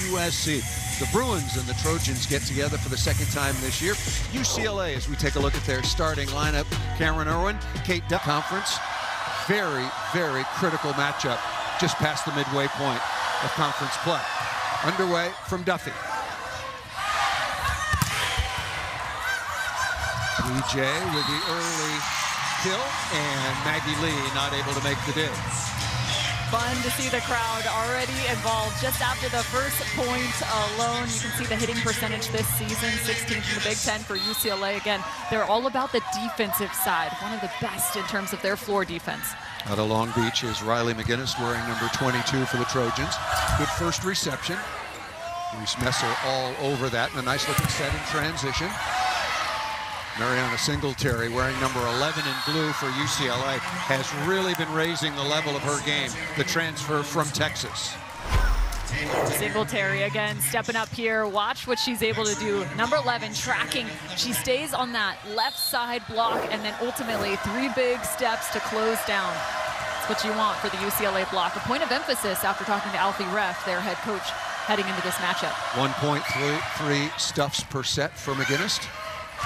USC. The Bruins and the Trojans get together for the second time this year. UCLA, as we take a look at their starting lineup, Cameron Irwin, Kate Duff conference. Very, very critical matchup just past the midway point of conference play. Underway from Duffy. EJ with the early kill, and Maggie Lee not able to make the dig. Fun to see the crowd already involved just after the first point alone. You can see the hitting percentage this season, 16th in the Big Ten for UCLA. Again, they're all about the defensive side, one of the best in terms of their floor defense. Out of Long Beach is Riley McGinnis wearing number 22 for the Trojans. Good first reception. Reese Messer all over that, and a nice looking set in transition. Mariana Singletary, wearing number 11 in blue for UCLA, has really been raising the level of her game, the transfer from Texas. Singletary again stepping up here. Watch what she's able to do. Number 11 tracking. She stays on that left side block, and then ultimately 3 big steps to close down. That's what you want for the UCLA block. A point of emphasis after talking to Alfie Reff, their head coach, heading into this matchup. 1.3 stuffs per set for McGinnis.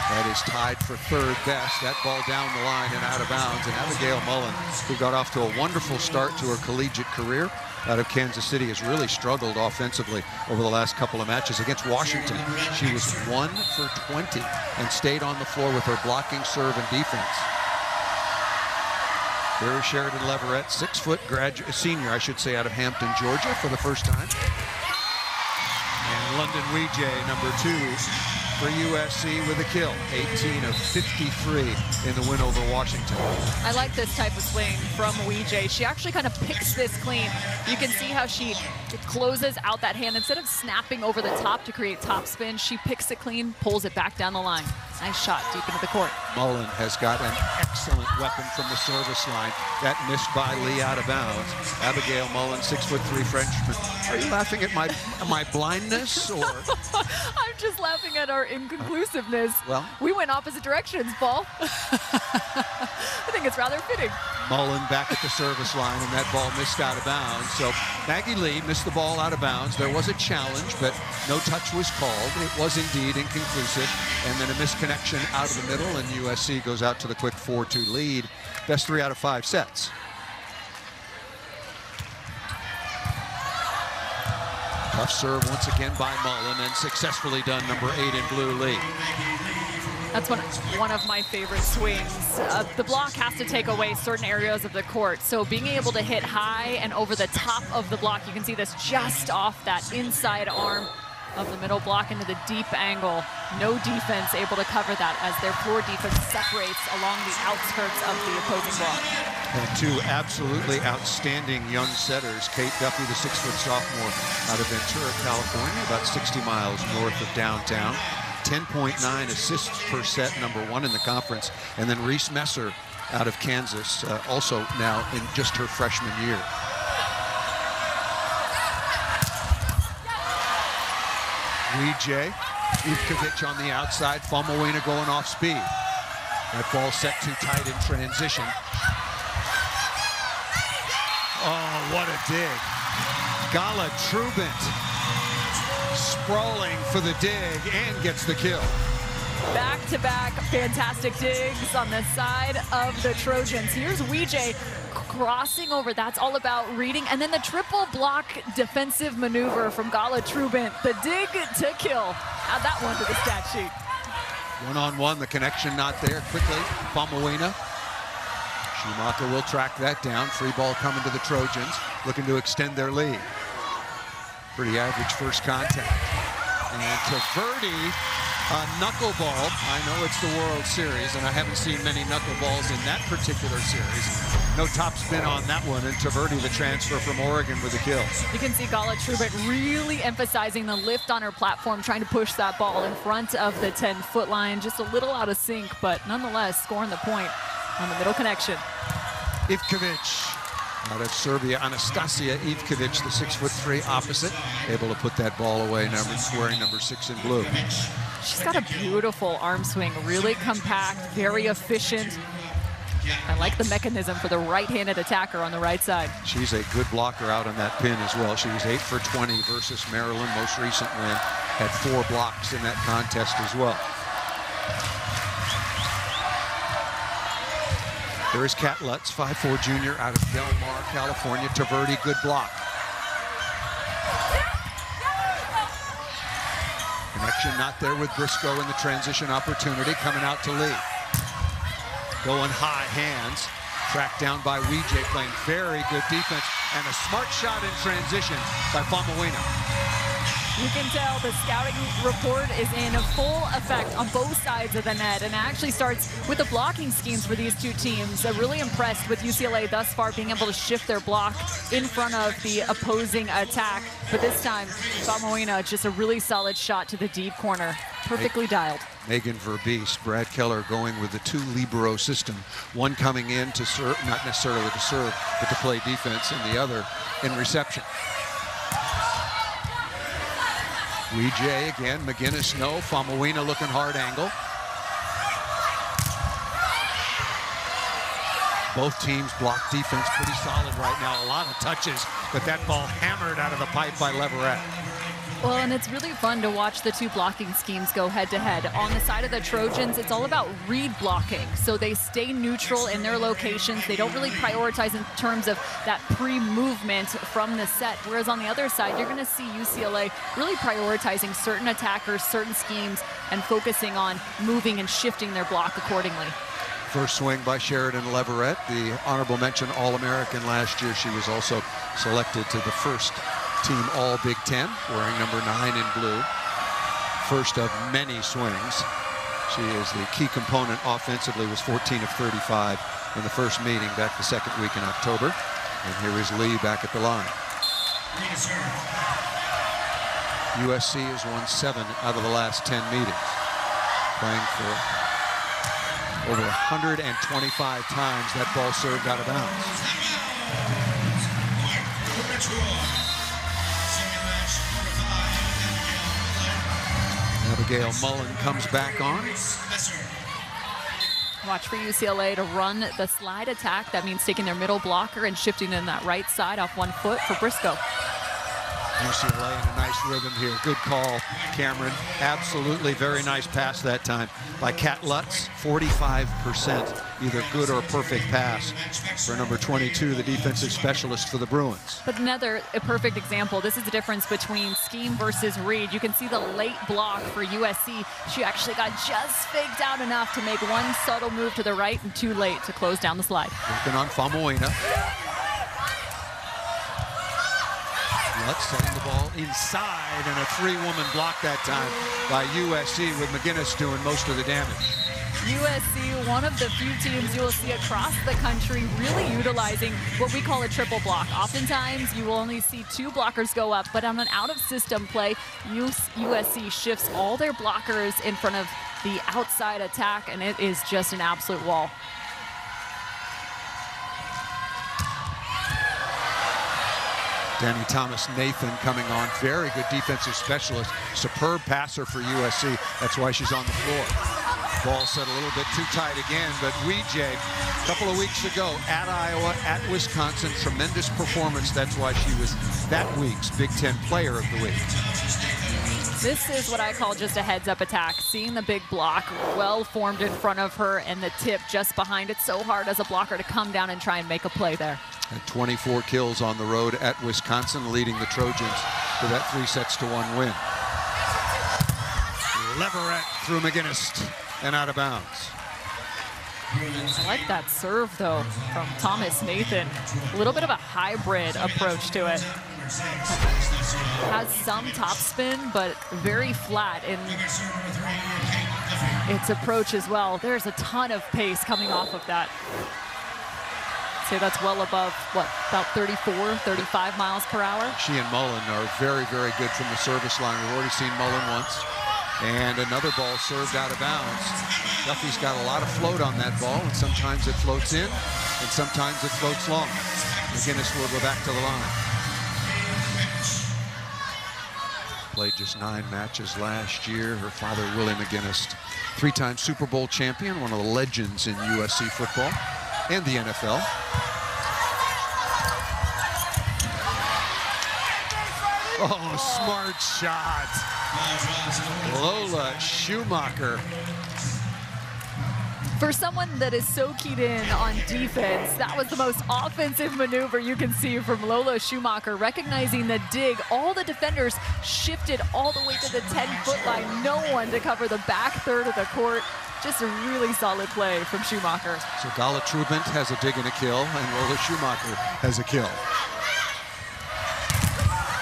That is tied for 3rd best. That ball down the line and out of bounds. And Abigail Mullen, who got off to a wonderful start to her collegiate career out of Kansas City, has really struggled offensively over the last couple of matches. Against Washington, she was 1 for 20 and stayed on the floor with her blocking, serve, and defense. Here is Sheridan Leverett, 6-foot senior, I should say, out of Hampton, Georgia, for the first time. And London Weejay, number 2. For USC with a kill, 18 of 53 in the win over Washington. I like this type of swing from Weejay. She actually kind of picks this clean. You can see how she closes out that hand. Instead of snapping over the top to create top spin, she picks it clean, pulls it back down the line. Nice shot deep into the court. Mullen has got an excellent weapon from the service line. That missed by Lee out of bounds. Abigail Mullen, 6'3" Frenchman. Are you laughing at my blindness, or? I'm just laughing at our inconclusiveness. Well, we went opposite directions, Paul. I think it's rather fitting. Mullen back at the service line, and that ball missed out of bounds. So Maggie Lee missed the ball out of bounds. There was a challenge, but no touch was called. It was indeed inconclusive. And then a misconnection out of the middle, and USC goes out to the quick 4-2 lead. Best 3 out of 5 sets. Tough serve once again by Mullen, and successfully done, number 8 in blue, Lee. That's one of my favorite swings. The block has to take away certain areas of the court. So being able to hit high and over the top of the block, you can see this just off that inside arm of the middle block into the deep angle. No defense able to cover that as their floor defense separates along the outskirts of the opposing block. And 2 absolutely outstanding young setters. Kate Duffy, the 6-foot sophomore out of Ventura, California, about 60 miles north of downtown. 10.9 assists per set, number 1 in the conference. And then Reese Messer out of Kansas, also now in just her freshman year. Weejay, Ivkovic on the outside, Famawina going off speed. That ball set too tight in transition. Oh, what a dig. Gala Trubent sprawling for the dig and gets the kill. Back-to-back fantastic digs on the side of the Trojans. Here's Weejay crossing over. That's all about reading. And then the triple block defensive maneuver from Gala Trubent. The dig to kill. Add that one to the stat sheet. One-on-one, the connection not there. Quickly, Famawina. Schumacher will track that down. Free ball coming to the Trojans, looking to extend their lead. Pretty average first contact. And Taverdi, a knuckleball. I know it's the World Series, and I haven't seen many knuckleballs in that particular series. No top spin on that one, and Taverdi, the transfer from Oregon, with a kill. You can see Gala Trubent really emphasizing the lift on her platform, trying to push that ball in front of the 10-foot line. Just a little out of sync, but nonetheless scoring the point on the middle connection. Ivkovic out of Serbia, Anastasia Ivkovic, the 6'3" opposite, able to put that ball away, wearing number 6 in blue. She's got a beautiful arm swing, really compact, very efficient. I like the mechanism for the right-handed attacker on the right side. She's a good blocker out on that pin as well. She was 8 for 20 versus Maryland, most recent win. Had 4 blocks in that contest as well. There is Kat Lutz, 5'4" junior out of Del Mar, California. Taverdi, good block. Connection not there with Briscoe in the transition opportunity. Coming out to lead. Going high, hands. Tracked down by Weejay, playing very good defense. And a smart shot in transition by Famuina. You can tell the scouting report is in full effect on both sides of the net, and it actually starts with the blocking schemes for these two teams. Really impressed with UCLA thus far being able to shift their block in front of the opposing attack. But this time, Famuina, just a really solid shot to the deep corner. Perfectly dialed. Megan Verbees, Brad Keller going with the 2 libero system. One coming in to serve, not necessarily to serve, but to play defense, and the other in reception. Weejay again, McGinnis no, Famuina looking hard angle. Both teams block defense pretty solid right now. A lot of touches, but that ball hammered out of the pipe by Leverett. Well, and it's really fun to watch the two blocking schemes go head-to-head. On the side of the Trojans, it's all about read blocking. So they stay neutral in their locations. They don't really prioritize in terms of that pre-movement from the set. Whereas on the other side, you're going to see UCLA really prioritizing certain attackers, certain schemes, and focusing on moving and shifting their block accordingly. First swing by Sheridan Leverett, the honorable mention All-American last year. She was also selected to the first team All Big Ten, wearing number 9 in blue. First of many swings. She is the key component offensively, was 14 of 35 in the first meeting back the second week in October. And here is Lee back at the line. USC has won 7 out of the last 10 meetings. Playing for over 125 times that ball served out of bounds. Abigail Mullen comes back on. Watch for UCLA to run the slide attack. That means taking their middle blocker and shifting in that right side off 1 foot for Briscoe. UCLA in a nice rhythm here. Good call, Cameron. Absolutely very nice pass that time by Kat Lutz. 45% either good or perfect pass for number 22, the defensive specialist for the Bruins. But another perfect example. This is the difference between scheme versus read. You can see the late block for USC. She actually got just faked out enough to make one subtle move to the right and too late to close down the slide. Working on Famuina. Lutz setting the ball inside, and a 3-woman block that time by USC, with McGinnis doing most of the damage. USC, one of the few teams you will see across the country really utilizing what we call a triple block. Oftentimes, you will only see 2 blockers go up, but on an out-of-system play, USC shifts all their blockers in front of the outside attack, and it is just an absolute wall. Danny Thomas Nathan coming on, very good defensive specialist, superb passer for USC. That's why she's on the floor. Ball set a little bit too tight again, but Weejay, a couple of weeks ago at Iowa, at Wisconsin, tremendous performance. That's why she was that week's Big Ten Player of the Week. This is what I call just a heads-up attack. Seeing the big block well formed in front of her and the tip just behind it. So hard as a blocker to come down and try and make a play there. And 24 kills on the road at Wisconsin, leading the Trojans to that 3-1 win. Leverett through McGinnis and out of bounds. I like that serve, though, from Thomas Nathan. A little bit of a hybrid approach to it. Has some topspin, but very flat in its approach as well. There's a ton of pace coming off of that. Say that's well above, what, about 34, 35 miles per hour? She and Mullen are very, very good from the service line. We've already seen Mullen once. And another ball served out of bounds. Duffy's got a lot of float on that ball, and sometimes it floats in, and sometimes it floats long. McGinnis will go back to the line. Played just 9 matches last year. Her father, Willie McGinnis, 3-time Super Bowl champion, one of the legends in USC football. and the NFL. Oh, smart shot. Lola Schumacher. For someone that is so keyed in on defense, that was the most offensive maneuver you can see from Lola Schumacher, recognizing the dig. All the defenders shifted all the way to the 10-foot line. No one to cover the back third of the court. Just a really solid play from Schumacher. So Gala Trubant has a dig and a kill, and Lola Schumacher has a kill.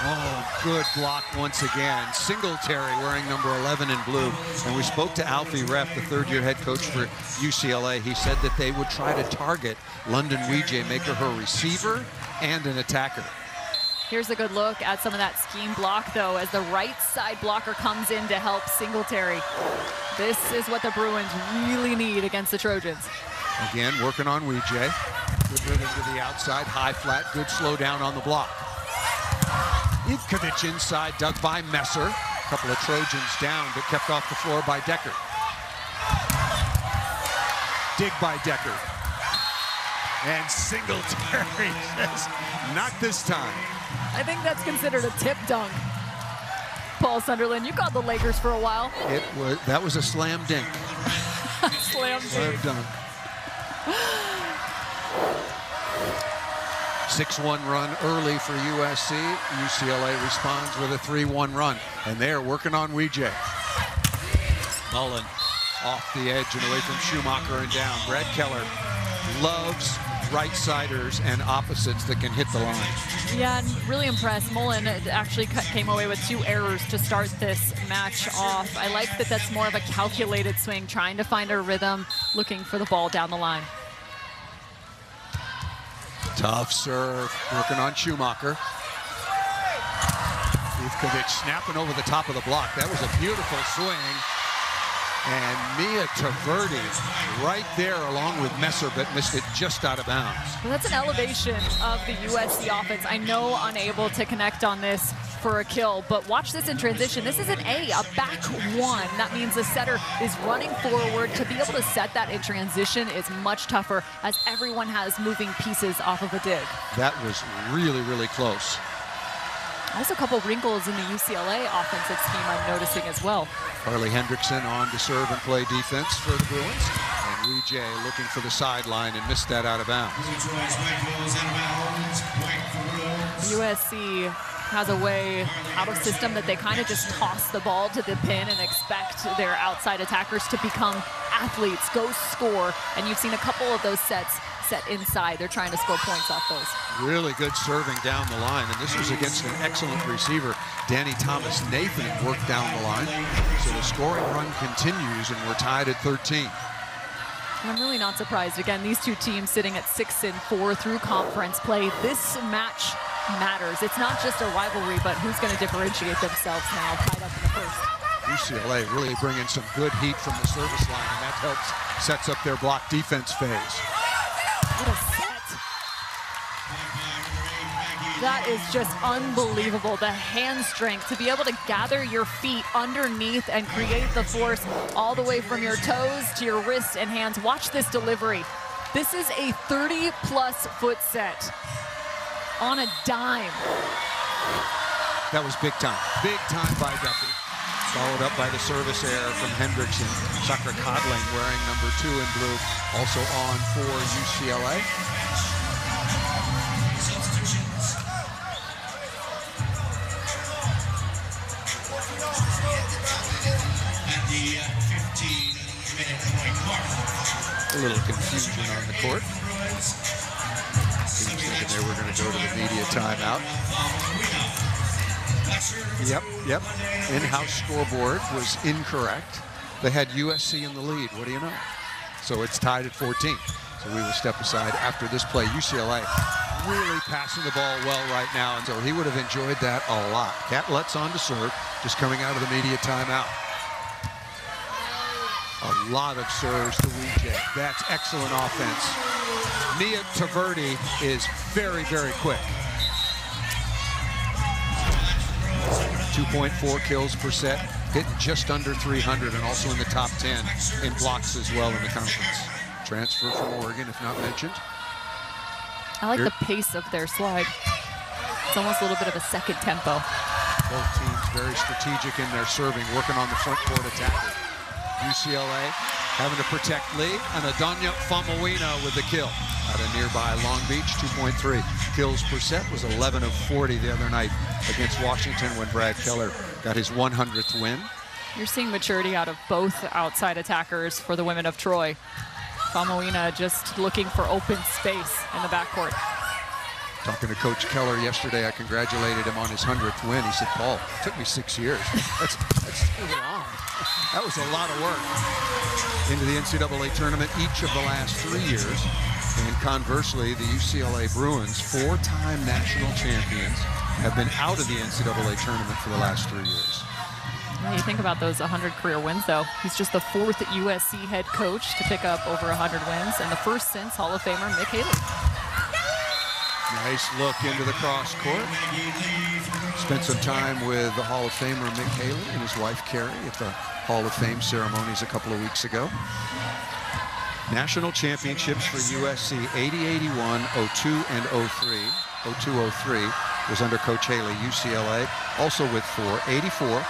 Oh, good block once again. Singletary wearing number 11 in blue. And we spoke to Alfie Reff, the third-year head coach for UCLA. He said that they would try to target London Weejay, make her a receiver and an attacker. Here's a good look at some of that scheme block, though, as the right side blocker comes in to help Singletary. This is what the Bruins really need against the Trojans. Again, working on Weejay. Good rhythm to the outside, high flat, good slow down on the block. Ivkovic inside, dug by Messer. A couple of Trojans down, but kept off the floor by Decker. Dig by Decker. And Singletary says, not this time. I think that's considered a tip dunk. Paul Sunderland, you called the Lakers for a while. That was a slam dink. Slam dunk. 6-1 run early for USC. UCLA responds with a 3-1 run. And they're working on Weejay. Mullen off the edge and away from Schumacher and down. Brad Keller loves right-siders and opposites that can hit the line. Yeah, and really impressed. Mullen actually came away with 2 errors to start this match off. I like that that's more of a calculated swing, trying to find a rhythm, looking for the ball down the line. Tough serve, working on Schumacher. Ivkovic snapping over the top of the block. That was a beautiful swing. And Mia Taverdi right there along with Messer, but missed it just out of bounds. Well, that's an elevation of the USC offense. I know unable to connect on this for a kill, but watch this in transition. This is an A back one. That means the setter is running forward. To be able to set that in transition is much tougher as everyone has moving pieces off of a dig. That was really, really close. Also a couple wrinkles in the UCLA offensive scheme I'm noticing as well. Carly Hendrickson on to serve and play defense for the Bruins. And Weejay looking for the sideline and missed that out of bounds. USC has a way out of system that they kind of just toss the ball to the pin and expect their outside attackers to become athletes, go score. And you've seen a couple of those sets set inside. They're trying to score points off those. Really good serving down the line, and this was against an excellent receiver. Danny Thomas Nathan worked down the line. So the scoring run continues, and we're tied at 13. I'm really not surprised. Again, these two teams sitting at 6-4 through conference play. This match matters. It's not just a rivalry, but who's going to differentiate themselves now, tied up in the first. UCLA really bringing some good heat from the service line, and that helps, sets up their block defense phase. What a set. That is just unbelievable. The hand strength to be able to gather your feet underneath and create the force all the way from your toes to your wrists and hands. Watch this delivery. This is a 30-plus foot set on a dime. That was big time by Duffy. Followed up by the service error from Hendrickson. Sakura Codling wearing number 2 in blue, also on for UCLA. At the 15-minute point mark. A little confusion on the court. Teams thinking they were going to go to the media timeout. Yep. In-house scoreboard was incorrect. They had USC in the lead. What do you know? So it's tied at 14. So we will step aside after this play. UCLA really passing the ball well right now, and so he would have enjoyed that a lot. Catlet's on to serve, just coming out of the media timeout. A lot of serves to Weejay. That's excellent offense. Mia Taverdi is very, very quick. 2.4 kills per set, hitting just under 300, and also in the top 10 in blocks as well in the conference. transfer from Oregon, if not mentioned. I like the pace of their slide. It's almost a little bit of a second tempo. Both teams very strategic in their serving, working on the front court attack. UCLA having to protect Lee, and Adonia Famawina with the kill. Out of nearby Long Beach, 2.3 kills per set, was 11 of 40 the other night against Washington when Brad Keller got his 100th win. You're seeing maturity out of both outside attackers for the women of Troy. Famawina just looking for open space in the backcourt. Talking to Coach Keller yesterday, I congratulated him on his 100th win. He said, Paul, it took me 6 years. That's too long. That was a lot of work. Into the NCAA tournament each of the last 3 years. And conversely, the UCLA Bruins, 4-time national champions, have been out of the NCAA tournament for the last 3 years. Well, you think about those 100 career wins, though. He's just the 4th USC head coach to pick up over 100 wins, and the first since Hall of Famer Mick Haley. Nice look into the cross court. Spent some time with the Hall of Famer Mick Haley and his wife Carrie at the Hall of Fame ceremonies a couple of weeks ago. National championships for USC, 80, 81, 02, and 03. 02, 03 was under Coach Haley, UCLA. Also with 4, 84,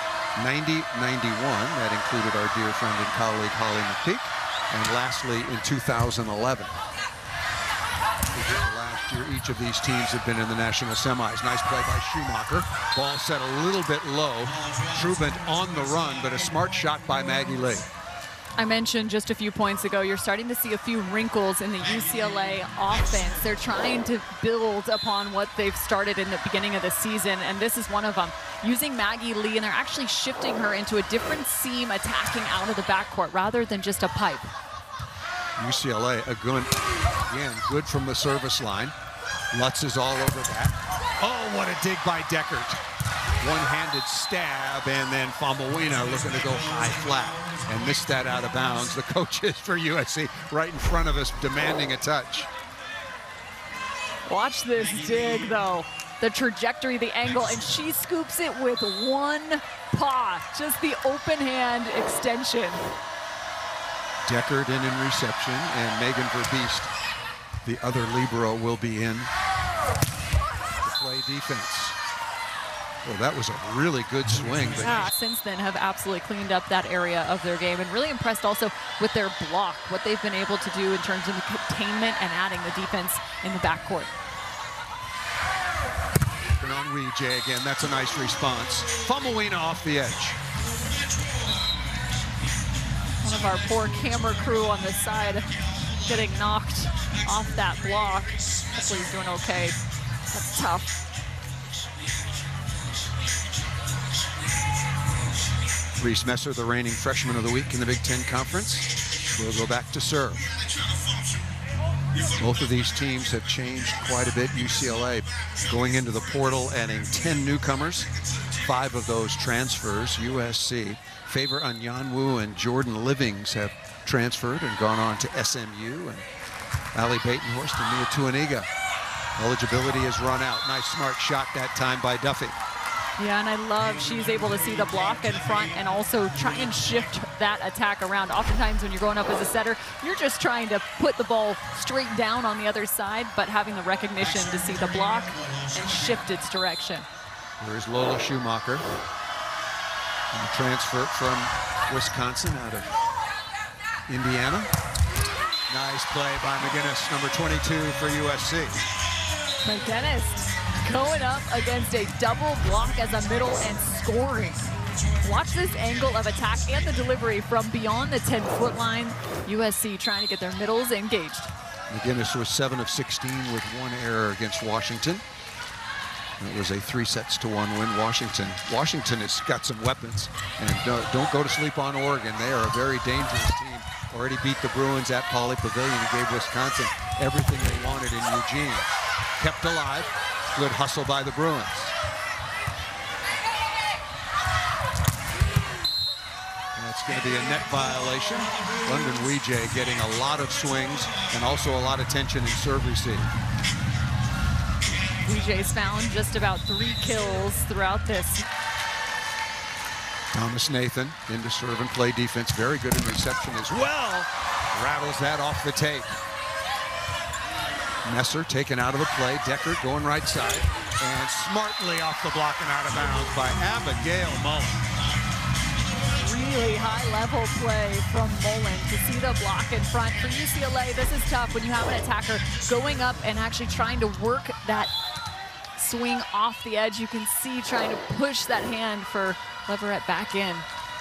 90, 91. That included our dear friend and colleague Holly McPeak. And lastly, in 2011. Last year, each of these teams have been in the national semis. Nice play by Schumacher. Ball set a little bit low. Trubant on the run, but a smart shot by Maggie Lee. I mentioned just a few points ago, you're starting to see a few wrinkles in the UCLA offense. They're trying to build upon what they've started in the beginning of the season, and this is one of them. Using Maggie Lee, and they're actually shifting her into a different seam, attacking out of the backcourt rather than just a pipe. UCLA, again, good from the service line. Lutz is all over that. Oh, what a dig by Deckert. One-handed stab, and then Famawina looking to go high flat and missed that out of bounds. The coaches for USC right in front of us demanding a touch. Watch this dig, though. The trajectory, the angle, and she scoops it with one paw. Just the open hand extension. Deckert in reception, and Megan Verbeest, the other libero, will be in to play defense. Well, that was a really good swing. But yeah, since then have absolutely cleaned up that area of their game, and really impressed also with their block, what they've been able to do in terms of the containment and adding the defense in the backcourt. And on Weejay again, that's a nice response. Famawina off the edge. One of our poor camera crew on the side getting knocked off that block. Hopefully he's doing okay. That's tough. Reese Messer, the reigning freshman of the week in the Big Ten Conference, will go back to serve. Both of these teams have changed quite a bit. UCLA going into the portal, adding 10 newcomers, 5 of those transfers. USC, Favor Anyanwu and Jordan Livings have transferred and gone on to SMU, and Ali Batenhorst and Mia Tuaniga. Eligibility has run out. Nice smart shot that time by Duffy. Yeah, and I love she's able to see the block in front and also try and shift that attack around. Oftentimes when you're going up as a setter, you're just trying to put the ball straight down on the other side, but having the recognition to see the block and shift its direction. There's Lola Schumacher, a transfer from Wisconsin out of Indiana. Nice play by McGinnis, number 22 for USC. McGinnis going up against a double block as a middle and scoring. Watch this angle of attack and the delivery from beyond the 10-foot line. USC trying to get their middles engaged. McGinnis was 7 of 16 with 1 error against Washington. It was a 3-1 win. Washington has got some weapons, and don't go to sleep on Oregon. They are a very dangerous team. Already beat the Bruins at Pauley Pavilion and gave Wisconsin everything they wanted in Eugene. Kept alive. Good hustle by the Bruins. And it's going to be a net violation. London Weejay getting a lot of swings and also a lot of tension in serve receive. Weejay's found just about 3 kills throughout this. Thomas Nathan into serve and play defense. Very good in reception as well. rattles that off the tape. Messer taken out of the play. Decker going right side. And smartly off the block and out of bounds by Abigail Mullen. Really high-level play from Mullen to see the block in front. For UCLA, this is tough when you have an attacker going up and actually trying to work that swing off the edge. You can see trying to push that hand for Leverett back in.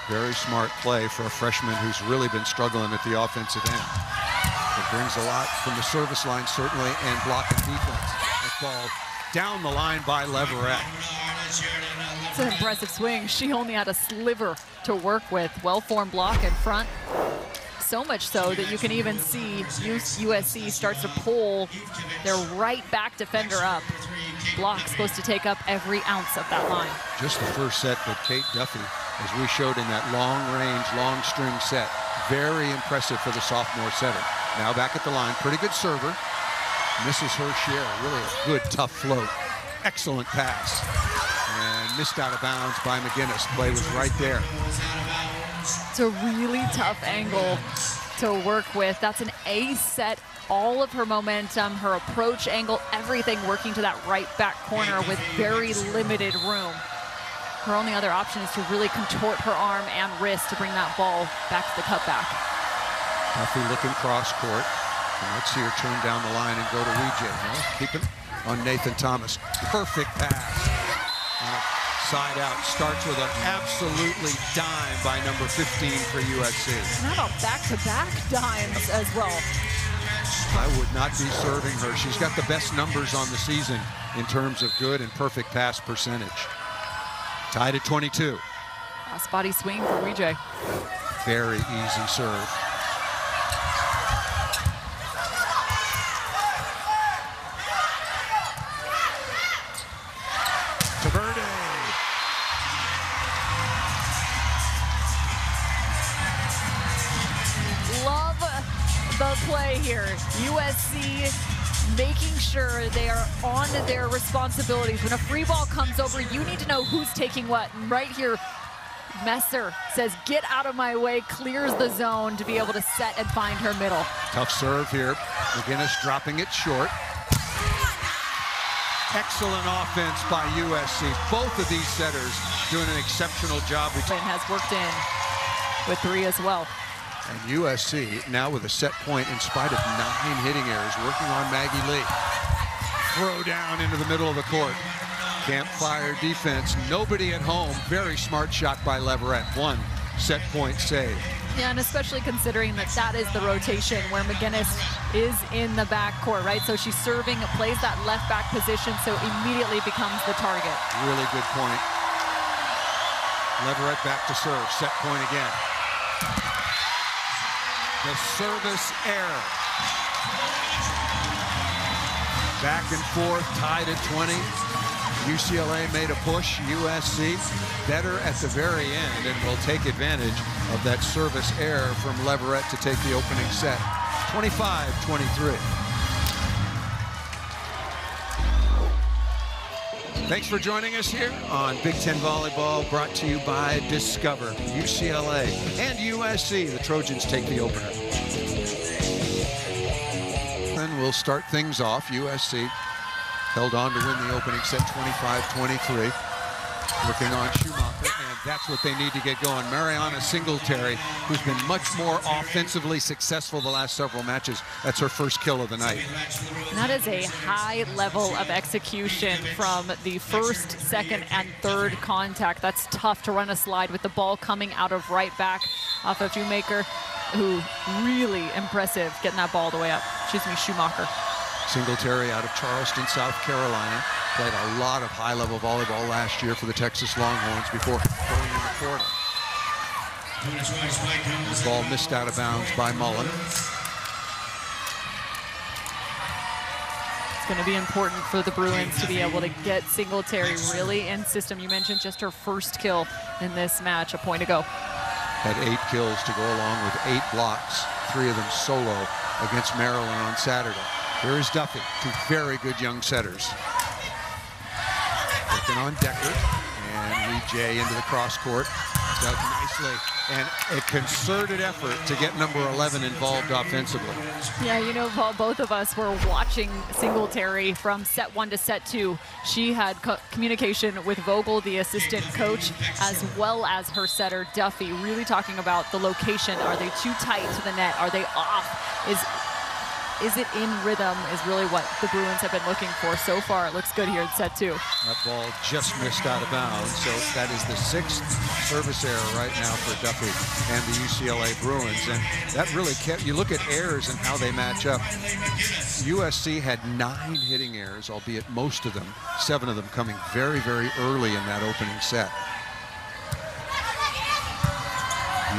Very smart play for a freshman who's really been struggling at the offensive end. It brings a lot from the service line, certainly, and blocking defense. That ball down the line by Leverett. It's an impressive swing. She only had a sliver to work with. Well-formed block in front. So much so that you can even see USC starts to pull their right back defender up. Block supposed to take up every ounce of that line. Just the first set, but Kate Duffy, as we showed in that long-range, long-string set, very impressive for the sophomore setter. Now back at the line, pretty good server. Misses her share, really a good, tough float. Excellent pass. And missed out of bounds by McGinnis. Play was right there. It's a really tough angle to work with. That's an A set. All of her momentum, her approach angle, everything working to that right back corner with very limited room. Her only other option is to really contort her arm and wrist to bring that ball back to the cutback. Duffy looking cross court. And let's see her turn down the line and go to Weejay. No, keep him on Nathan Thomas. Perfect pass. On a side out. Starts with an absolutely dime by number 15 for USC. And how about back-to-back dimes as well? I would not be serving her. She's got the best numbers on the season in terms of good and perfect pass percentage. Tied at 22. Cross-body swing for Weejay. Very easy serve. The play here, USC making sure they are on their responsibilities. When a free ball comes over, you need to know who's taking what. And right here, Messer says, get out of my way, clears the zone to be able to set and find her middle. Tough serve here. McGinnis dropping it short. Excellent offense by USC. Both of these setters doing an exceptional job. Has worked in with 3 as well. And USC now with a set point in spite of 9 hitting errors, working on Maggie Lee. Throw down into the middle of the court. Campfire defense, nobody at home. Very smart shot by Leverett. 1 set point save. Yeah, and especially considering that that is the rotation where McGinnis is in the backcourt, right? So she's serving, plays that left back position, so immediately becomes the target. Really good point. Leverett back to serve, set point again. The service error. Back and forth, tied at 20. UCLA made a push. USC better at the very end and will take advantage of that service error from Leverett to take the opening set. 25-23. Thanks for joining us here on Big Ten Volleyball, brought to you by Discover. UCLA and USC, the Trojans take the opener. Then we'll start things off. USC held on to win the opening set 25-23. Working on Schumacher, and that's what they need to get going. Mariana Singletary, who's been much more offensively successful the last several matches. That's her first kill of the night. And that is a high level of execution from the first, second, and third contact. That's tough to run a slide with the ball coming out of right back off of Schumacher, who really impressive getting that ball all the way up. Schumacher. Singletary out of Charleston, South Carolina. Played a lot of high-level volleyball last year for the Texas Longhorns before going in the portal. The ball missed out of bounds by Mullen. It's going to be important for the Bruins to be able to get Singletary really in system. You mentioned just her first kill in this match a point ago. Had 8 kills to go along with 8 blocks, 3 of them solo against Maryland on Saturday. Here is Duffy, 2 very good young setters. Working on Decker, and Lee into the cross court. Dug nicely. And a concerted effort to get number 11 involved offensively. Yeah, you know, Paul, both of us were watching Singletary from set 1 to set 2. She had communication with Vogel, the assistant coach, as well as her setter, Duffy, really talking about the location. Are they too tight to the net? Are they off? Is it in rhythm is really what the Bruins have been looking for. So far, it looks good here in set 2. That ball just missed out of bounds, so that is the 6th service error right now for Duffy and the UCLA Bruins. And that really kept, you look at errors and how they match up. USC had 9 hitting errors, albeit most of them, 7 of them coming very, very early in that opening set.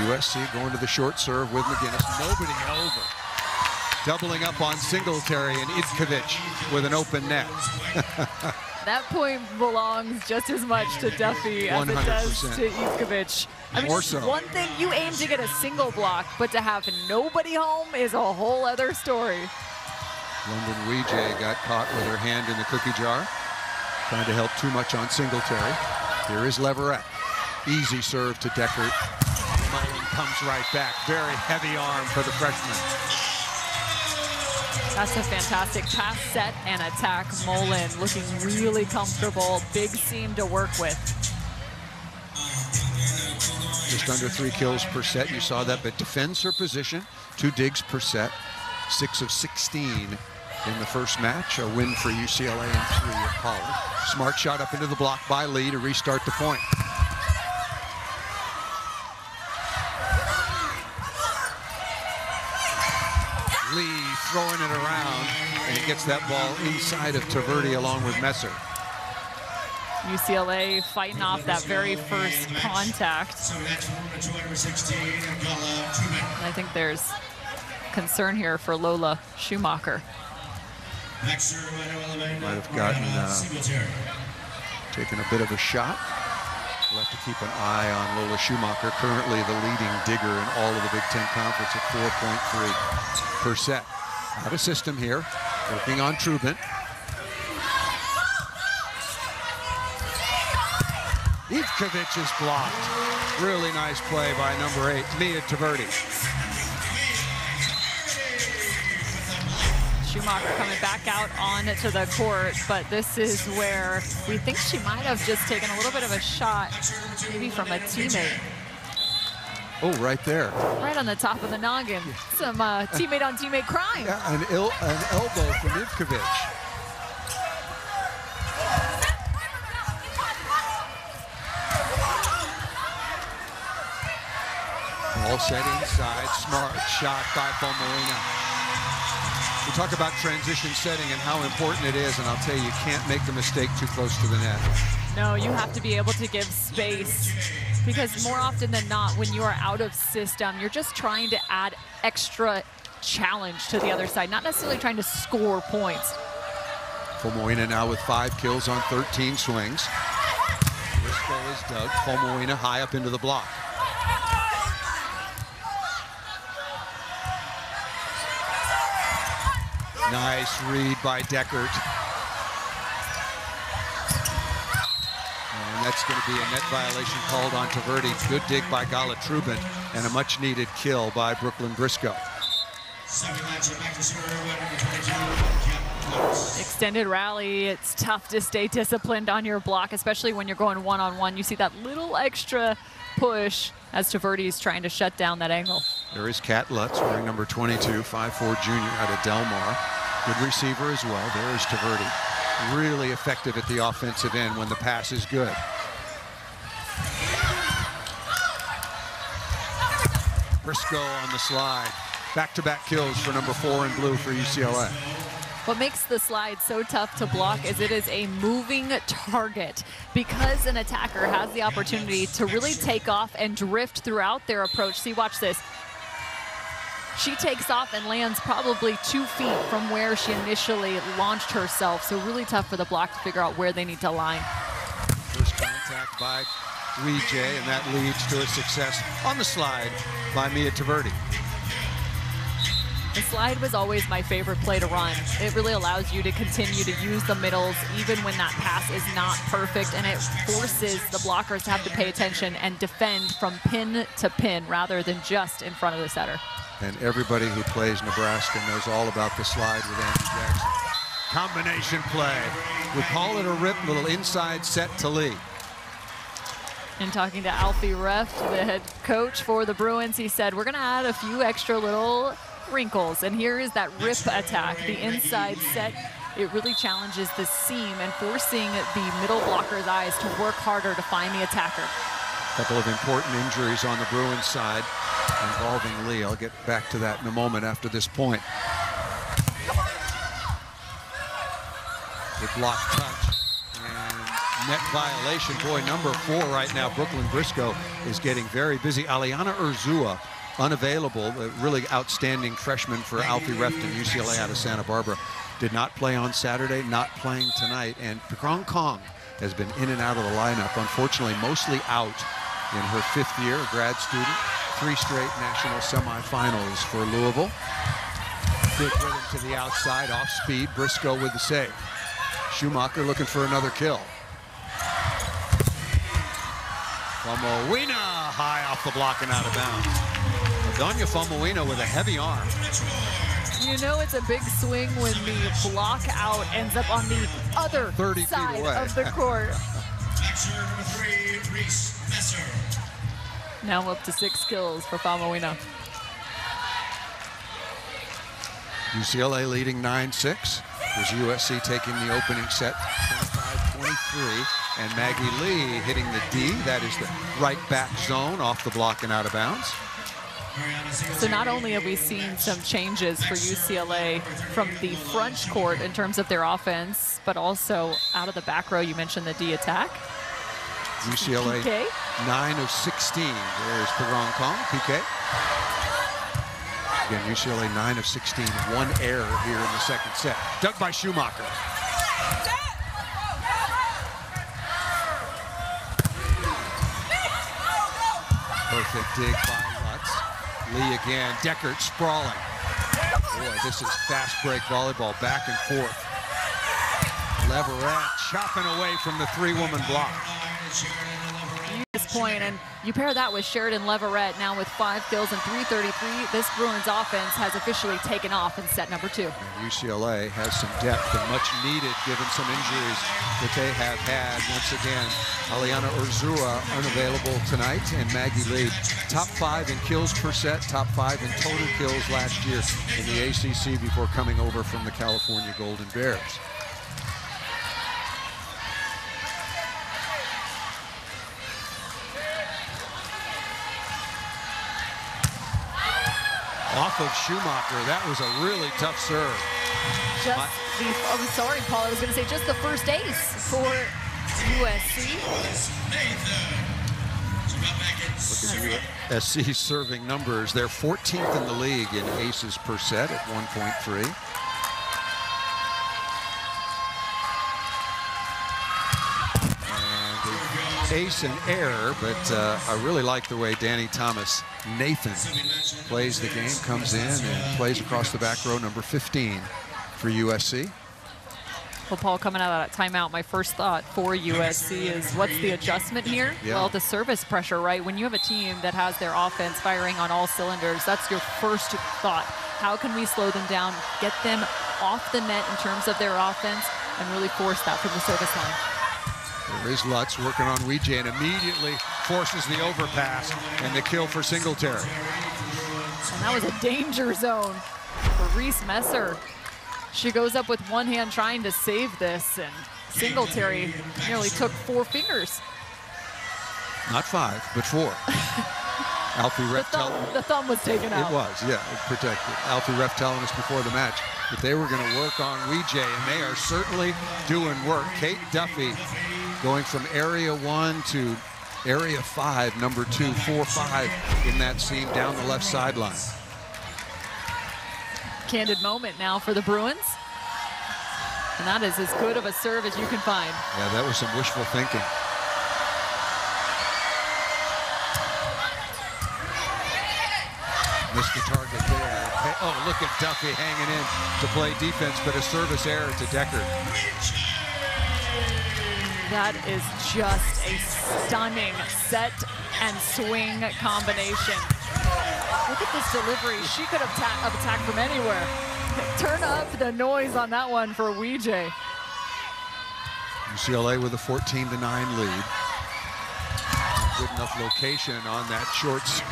USC going to the short serve with McGinnis. Nobody over. Doubling up on Singletary and Ivkovic with an open net. That point belongs just as much to Duffy as 100%. It does to Ivkovic. I mean, more so. One thing, you aim to get a single block, but to have nobody home is a whole other story. London Weijay got caught with her hand in the cookie jar, trying to help too much on Singletary. Here is Leverett. Easy serve to Deckert. Mullen comes right back. Very heavy arm for the freshman. That's a fantastic pass, set, and attack. Mullen looking really comfortable. Big seam to work with. Just under 3 kills per set. You saw that, but defends her position. 2 digs per set. 6 of 16 in the first match. A win for UCLA and 3 at Pollard. Smart shot up into the block by Lee to restart the point. Lee throwing it around, and he gets that ball inside of Taverdi along with Messer. UCLA fighting off that very first contact. I think there's concern here for Lola Schumacher. Might have gotten taken a bit of a shot. We'll have to keep an eye on Lola Schumacher, currently the leading digger in all of the Big Ten Conference at 4.3 per set. Out of system here, working on Trubin. Ivkovic is blocked. Really nice play by number 8, Mia Taverdi. Schumacher coming back out onto the court, but this is where we think she might have just taken a little bit of a shot, maybe from a teammate. Oh, right there. Right on the top of the noggin. Some teammate on teammate crime. Yeah, an elbow from Ivkovic. All set inside, smart shot by Bomarina. We talk about transition setting and how important it is, and I'll tell you, you can't make the mistake too close to the net. No, you have to be able to give space, because more often than not, when you are out of system, you're just trying to add extra challenge to the other side, not necessarily trying to score points. Bomarina now with 5 kills on 13 swings. This ball is dug. Bomarina high up into the block. Nice read by Deckert. And that's going to be a net violation called on Taverdi. Good dig by Gala Trubin, and a much-needed kill by Brooklyn Briscoe. Extended rally, it's tough to stay disciplined on your block, especially when you're going one-on-one. You see that little extra push as Taverdi's trying to shut down that angle. There is Kat Lutz wearing number 22, 5'4" junior out of Del Mar. Good receiver as well. There is Taverdi. Really effective at the offensive end when the pass is good. Briscoe on the slide. Back-to-back kills for number 4 in blue for UCLA. What makes the slide so tough to block is it is a moving target, because an attacker has the opportunity to really take off and drift throughout their approach. See, watch this. She takes off and lands probably 2 feet from where she initially launched herself. So really tough for the block to figure out where they need to line. First contact by Weijay, and that leads to a success on the slide by Mia Taverdi. This slide was always my favorite play to run. It really allows you to continue to use the middles even when that pass is not perfect, and it forces the blockers to have to pay attention and defend from pin to pin rather than just in front of the setter. And everybody who plays Nebraska knows all about the slide with Andy Jackson. Combination play. We call it a rip, little inside set to Lee. And talking to Alfie Reft, the head coach for the Bruins, he said, we're going to add a few extra little wrinkles. And here is that rip attack, the inside set. It really challenges the seam and forcing the middle blocker's eyes to work harder to find the attacker. A couple of important injuries on the Bruins side involving Lee. I'll get back to that in a moment after this point. The block touch and net violation. Boy, number 4 right now, Brooklyn Briscoe, is getting very busy. Aliana Urzua, unavailable, a really outstanding freshman for Alfie Reft in UCLA out of Santa Barbara. Did not play on Saturday, not playing tonight. And Pekrong Kong has been in and out of the lineup, unfortunately mostly out in her 5th year, a grad student. 3 straight national semifinals for Louisville. Big rhythm to the outside, off speed, Briscoe with the save. Schumacher looking for another kill. Famowina high off the block and out of bounds. Adonia Famowina with a heavy arm. You know it's a big swing when the block out ends up on the other 30 side feet away of the court. Number 3, Reese Messer. Now up to 6 kills for Famowina. UCLA leading 9-6. There's USC taking the opening set 25-23, and Maggie Lee hitting the D. That is the right back zone off the block and out of bounds. So not only have we seen some changes for UCLA from the front court in terms of their offense, but also out of the back row. You mentioned the D attack. UCLA PK. 9 of 16. There's Pekrong Kong, PK. Again, UCLA 9 of 16, 1 error here in the second set. Dug by Schumacher. Perfect dig by Lutz. Lee again, Deckert sprawling. Boy, this is fast break volleyball, back and forth. Leverett chopping away from the 3-woman block. This point, and you pair that with Sheridan Leverett now with 5 kills and 333. This Bruins offense has officially taken off in set number 2. And UCLA has some depth and much needed given some injuries that they have had. Once again, Aliana Urzua unavailable tonight, and Maggie Lee top 5 in kills per set, top 5 in total kills last year in the ACC before coming over from the California Golden Bears. Off of Schumacher, that was a really tough serve. I'm sorry, Paul, I was going to say just the first ace for USC. Look at USC's serving numbers. They're 14th in the league in aces per set at 1.3. Ace and error, but I really like the way Danny Thomas Nathan plays the game, comes in and plays across the back row, number 15 for USC. Well, Paul, coming out of that timeout, my first thought for USC is what's the adjustment here? Yeah. Well, the service pressure, right? When you have a team that has their offense firing on all cylinders, that's your first thought. How can we slow them down, get them off the net in terms of their offense, and really force that from the service line? There is Lutz working on Weijie and immediately forces the overpass and the kill for Singletary. And that was a danger zone for Reese Messer. She goes up with one hand trying to save this, and Singletary nearly took 4 fingers. Not 5, but 4. Alfie Reft the thumb was taken out. It was, yeah, protected. Alfie Reft telling us before the match that they were going to work on Weijie, and they are certainly doing work. Kate Duffy going from area 1 to area 5, number 2, 4-5 in that seam down the left sideline. Candid moment now for the Bruins. And that is as good of a serve as you can find. Yeah, that was some wishful thinking. Missed the target there. Oh, look at Duffy hanging in to play defense, but a service error to Deckard. That is just a stunning set and swing combination. Look at this delivery. She could have attacked from anywhere. Turn up the noise on that one for Weijie. UCLA with a 14-9 lead. Good enough location on that short serve.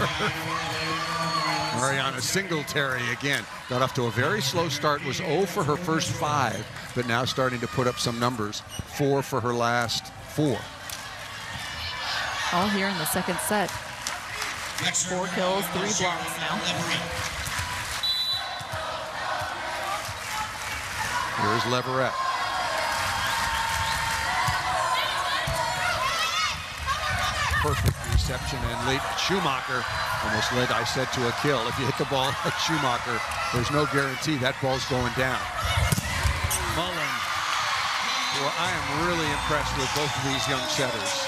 Mariana Singletary again. Got off to a very slow start, was 0 for her first 5, but now starting to put up some numbers. 4 for her last 4. All here in the second set. 4 kills, 3 blocks now. Here's Leverett. Perfect reception and late. Schumacher almost led, I said, to a kill. If you hit the ball like Schumacher, there's no guarantee that ball's going down. Mullen. Well, I am really impressed with both of these young setters.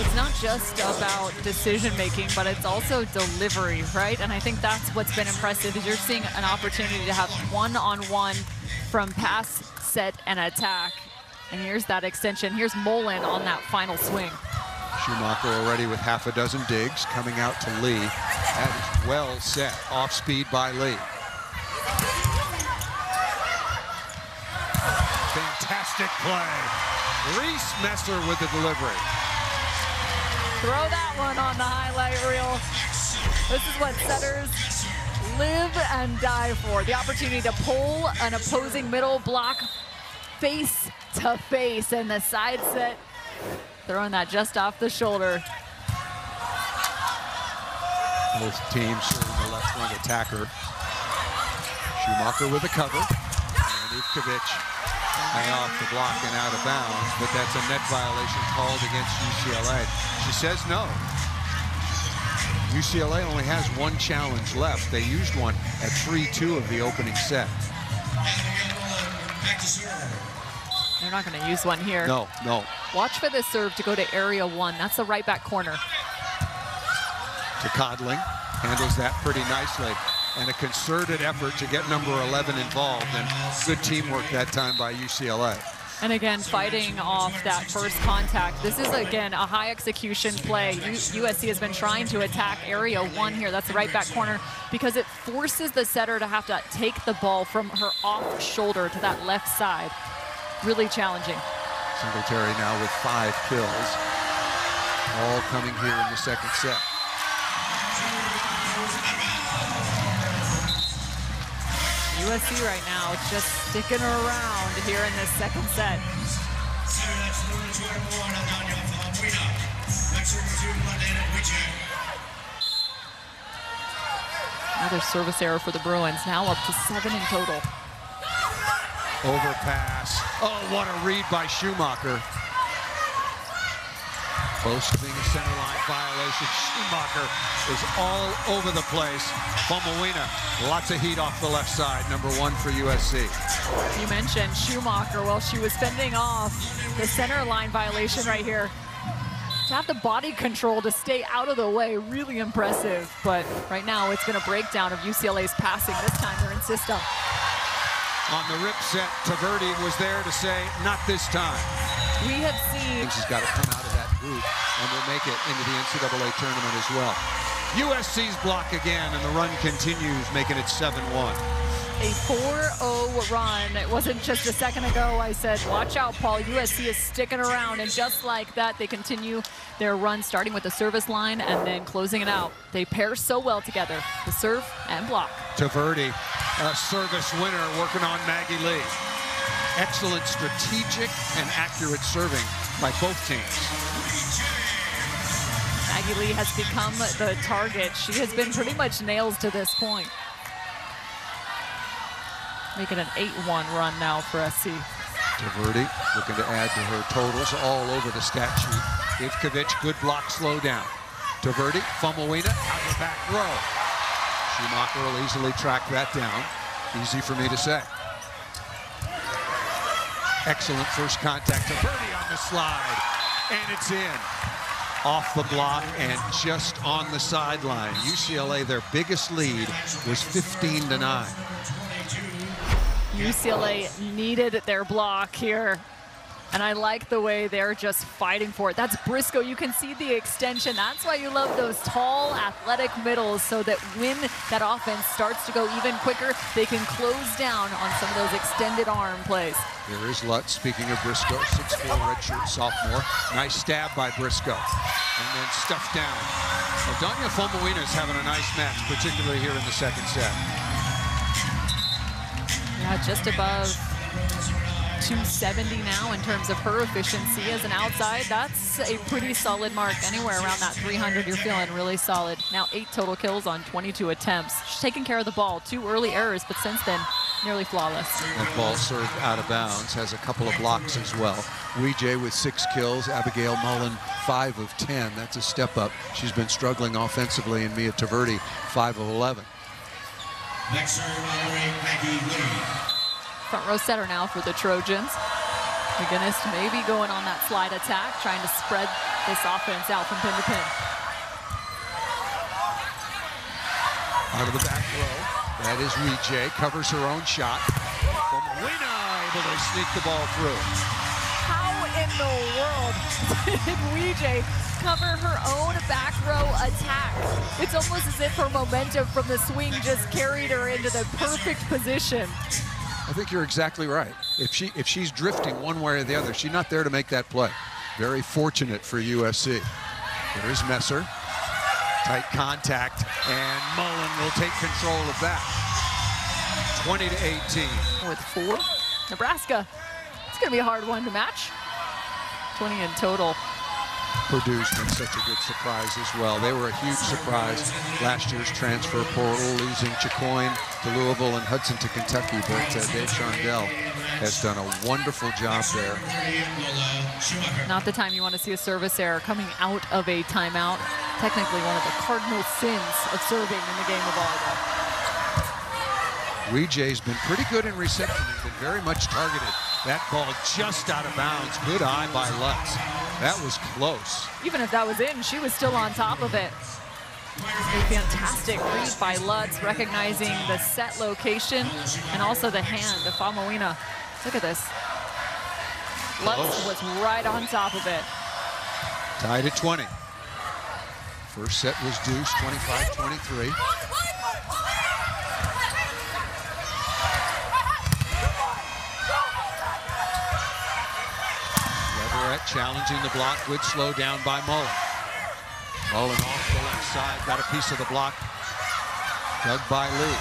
It's not just about decision making, but it's also delivery, right? And I think that's what's been impressive is you're seeing an opportunity to have one-on-one from pass, set, and attack. And here's that extension. Here's Mullen on that final swing. Schumacher already with half a dozen digs coming out to Lee. That is well set. Off speed by Lee. Fantastic play. Reese Messer with the delivery. Throw that one on the highlight reel. This is what setters live and die for. The opportunity to pull an opposing middle block face to face, and the side set, throwing that just off the shoulder. Both teams serving the left wing attacker. Schumacher with the cover, and Ivkovic high off the block and out of bounds, but that's a net violation called against UCLA. She says no. UCLA only has 1 challenge left. They used one at 3-2 of the opening set. They're not going to use one here. No, no. Watch for this serve to go to area 1. That's the right back corner. To Codling, handles that pretty nicely. And a concerted effort to get number 11 involved, and good teamwork that time by UCLA. And again, fighting off that first contact. This is, again, a high execution play. USC has been trying to attack area 1 here. That's the right back corner, because it forces the setter to have to take the ball from her off shoulder to that left side. Really challenging. Singletary now with 5 kills, all coming here in the second set. USC right now just sticking around here in this second set. Another service error for the Bruins, now up to 7 in total. Overpass. Oh, what a read by Schumacher. Close to being a center line violation. Schumacher is all over the place. Famawina, lots of heat off the left side, number 1 for USC. You mentioned Schumacher. Well, she was fending off the center line violation right here. To have the body control to stay out of the way, really impressive. But right now, it's been a breakdown of UCLA's passing. This time, they're in system. On the rip set, Taverdi was there to say, not this time. We have seen... She's got to come out of that group and will make it into the NCAA tournament as well. USC's block again, and the run continues, making it 7-1. A 4-0 run. It wasn't just a second ago I said, watch out, Paul. USC is sticking around, and just like that, they continue their run, starting with the service line and then closing it out. They pair so well together, the serve and block. Taverdi, a service winner, working on Maggie Lee. Excellent strategic and accurate serving by both teams. Maggie Lee has become the target. She has been pretty much nails to this point. Making an 8-1 run now for SC. Taverdi looking to add to her totals all over the stat sheet. Ivkovic, good block, slow down. Taverdi, Famawina, out the back row. Schumacher will easily track that down. Easy for me to say. Excellent first contact. Taverdi on the slide, and it's in. off the block and just on the sideline. UCLA, their biggest lead was 15-9. UCLA needed their block here. And I like the way they're just fighting for it. That's Briscoe. You can see the extension. That's why you love those tall, athletic middles, so that when that offense starts to go even quicker, they can close down on some of those extended arm plays. There is Lutz, speaking of Briscoe, 6'4", redshirt sophomore. Nice stab by Briscoe. And then stuffed down. Well, Danya Fomoina is having a nice match, particularly here in the second set. Yeah, just above 270 now in terms of her efficiency as an outside. That's a pretty solid mark. Anywhere around that 300, you're feeling really solid. Now 8 total kills on 22 attempts. She's taking care of the ball. 2 early errors, but since then, nearly flawless. That ball served out of bounds, has a couple of blocks as well. Weijie with 6 kills, Abigail Mullen 5 of 10. That's a step up. She's been struggling offensively, and Mia Taverdi 5 of 11. Next serve, Maggie Lee. Front row setter now for the Trojans. McGinnis maybe going on that slide attack, trying to spread this offense out from pin to pin. Out of the back row, that is Weijie, covers her own shot. Fomoina able to sneak the ball through. How in the world did Weijie cover her own back row attack? It's almost as if her momentum from the swing just carried her into the perfect position. I think you're exactly right. If she's drifting one way or the other, she's not there to make that play. Very fortunate for USC. There is Messer. Tight contact, and Mullen will take control of that. 20-18. With 4. Nebraska. It's going to be a hard one to match. 20 in total. Purdue's been such a good surprise as well. They were a huge surprise last year's transfer portal, losing Chicoine to Louisville and Hudson to Kentucky, but Dave Shondell has done a wonderful job there. Not the time you want to see a service error coming out of a timeout. Technically one of the cardinal sins of serving in the game of volleyball. Weijie's been pretty good in reception and been very much targeted. That ball just out of bounds. Good eye by Lutz. That was close. Even if that was in, she was still on top of it. A fantastic read by Lutz, recognizing the set location and also the hand of Fomoina. Look at this. Lutz was right on top of it. Tied at 20. First set was deuce, 25-23. Challenging the block, good slow down by Mullen. Mullen off the left side, got a piece of the block. Dug by Lee.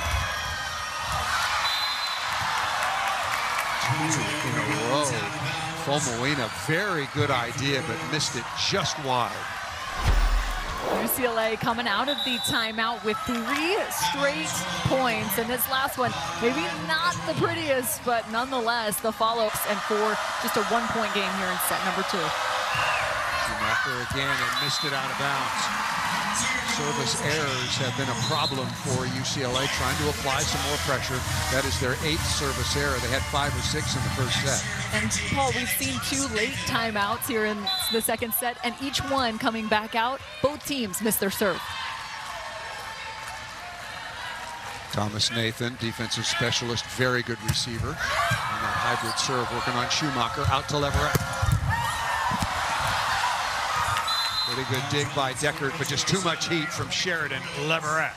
2 in a row. Fomoina, very good idea, but missed it just wide. UCLA coming out of the timeout with 3 straight points. And this last one, maybe not the prettiest, but nonetheless, the follow-ups and for just a 1-point game here in set number 2. Schumacher again and missed it out of bounds. Service errors have been a problem for UCLA, trying to apply some more pressure. That is their 8th service error. They had 5 or 6 in the first set. And Paul, we've seen 2 late timeouts here in the second set, and each one coming back out, both teams missed their serve. Thomas Nathan, defensive specialist, very good receiver. And that hybrid serve working on Schumacher, out to Leverett. Pretty good dig by Deckard, but just too much heat from Sheridan. Leverett.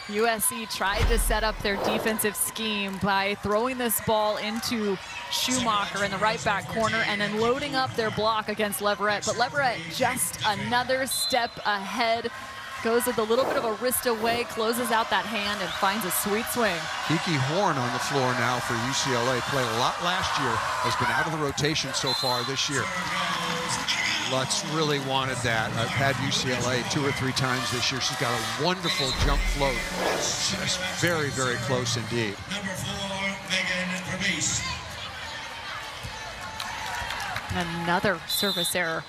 USC tried to set up their defensive scheme by throwing this ball into Schumacher in the right back corner and then loading up their block against Leverett. But Leverett just another step ahead. Goes with a little bit of a wrist away, closes out that hand, and finds a sweet swing. Kiki Horn on the floor now for UCLA. Played a lot last year, has been out of the rotation so far this year. Lutz really wanted that. I've had UCLA 2 or 3 times this year. She's got a wonderful jump float. Just very, very close indeed. Number 4, Megan Vermees. Another service error.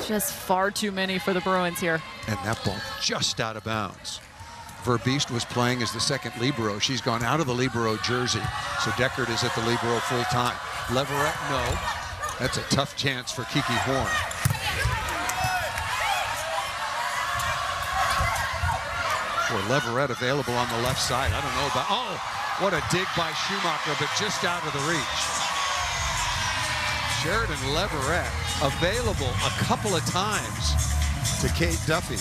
Just far too many for the Bruins here. And that ball just out of bounds. Verbeest was playing as the second libero. She's gone out of the libero jersey. So Deckard is at the libero full time. Leverett, no. That's a tough chance for Kiki Horn. For Leverett available on the left side. I don't know about, oh, what a dig by Schumacher, but just out of the reach. Sheridan Leverett available a couple of times to Kate Duffy.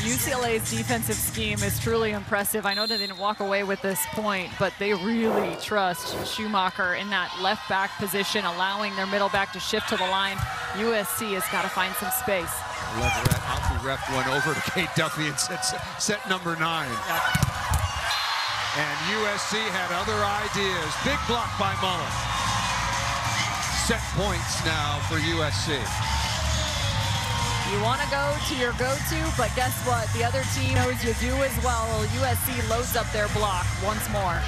UCLA's defensive scheme is truly impressive. I know they didn't walk away with this point, but they really trust Schumacher in that left back position, allowing their middle back to shift to the line. USC has got to find some space. Leverett out the ref went over to Kate Duffy and said set number 9. Yeah. And USC had other ideas. Big block by Mullen. Set points now for USC. You want to go to your go-to, but guess what? The other team knows you do as well. USC loads up their block once more.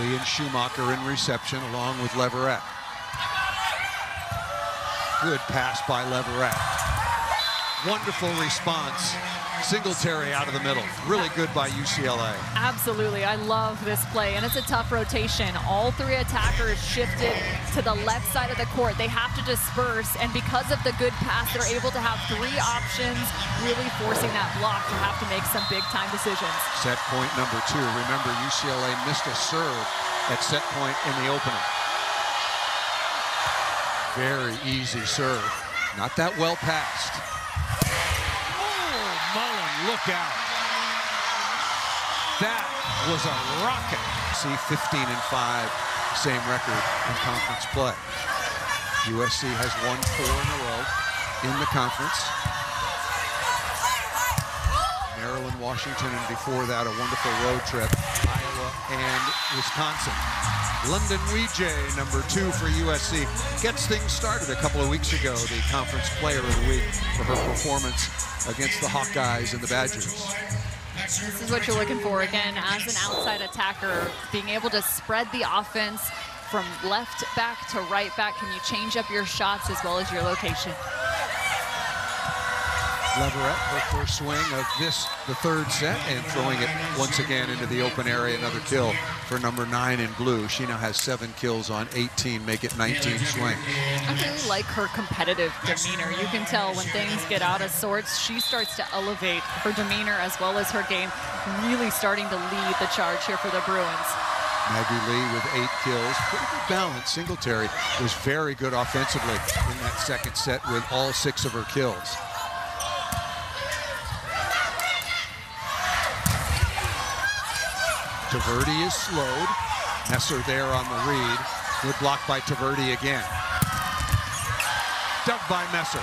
Lee and Schumacher in reception along with Leverett. Good pass by Leverett. Wonderful response. Singletary out of the middle. Really good by UCLA. Absolutely. I love this play, and it's a tough rotation. All 3 attackers shifted to the left side of the court. They have to disperse, and because of the good pass, they're able to have 3 options, really forcing that block to have to make some big-time decisions. Set point number 2. Remember, UCLA missed a serve at set point in the opening. Very easy serve. Not that well passed. Look out. That was a rocket. See, 15-5, same record in conference play. USC has won 4 in a row in the conference. Maryland, Washington, and before that, a wonderful road trip, Iowa and Wisconsin. London Weijay, number 2 for USC, gets things started a couple of weeks ago, the conference player of the week for her performance against the Hawkeyes and the Badgers. This is what you're looking for, again, as an outside attacker, being able to spread the offense from left back to right back. Can you change up your shots as well as your location? Leverett, her first swing of this, the 3rd set, and throwing it once again into the open area. Another kill for number 9 in blue. She now has 7 kills on 18, make it 19 swings. I really like her competitive demeanor. You can tell when things get out of sorts, she starts to elevate her demeanor as well as her game, really starting to lead the charge here for the Bruins. Maggie Lee with 8 kills, pretty good balance. Singletary was very good offensively in that second set with all 6 of her kills. Taverdi is slowed. Messer there on the read. Good block by Taverdi again. Dug by Messer.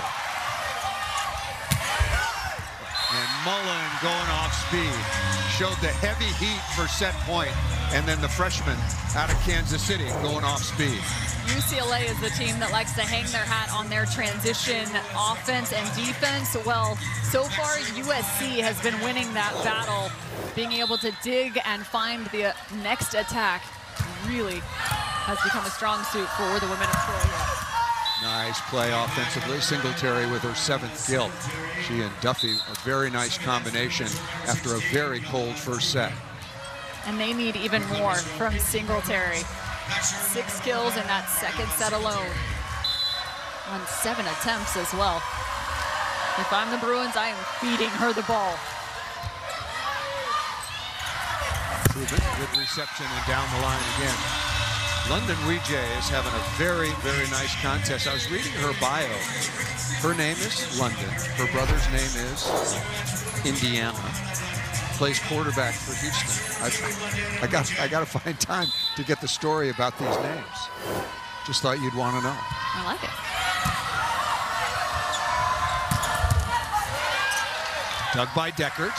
And Mullen going off speed. Showed the heavy heat for set point. And then the freshman out of Kansas City going off speed. UCLA is the team that likes to hang their hat on their transition offense and defense. Well, so far USC has been winning that battle, being able to dig and find the next attack really has become a strong suit for the women of Troy. Nice play offensively. Singletary with her 7th kill. She and Duffy, a very nice combination after a very cold first set. And they need even more from Singletary. 6 kills in that second set alone on 7 attempts as well. If I'm the Bruins, I am feeding her the ball. Good reception and down the line again. London Weijay is having a very, very nice contest. I was reading her bio. Her name is London. Her brother's name is Indiana. Plays quarterback for Houston. I got to find time to get the story about these names. Just thought you'd want to know. I like it. Dug by Deckert.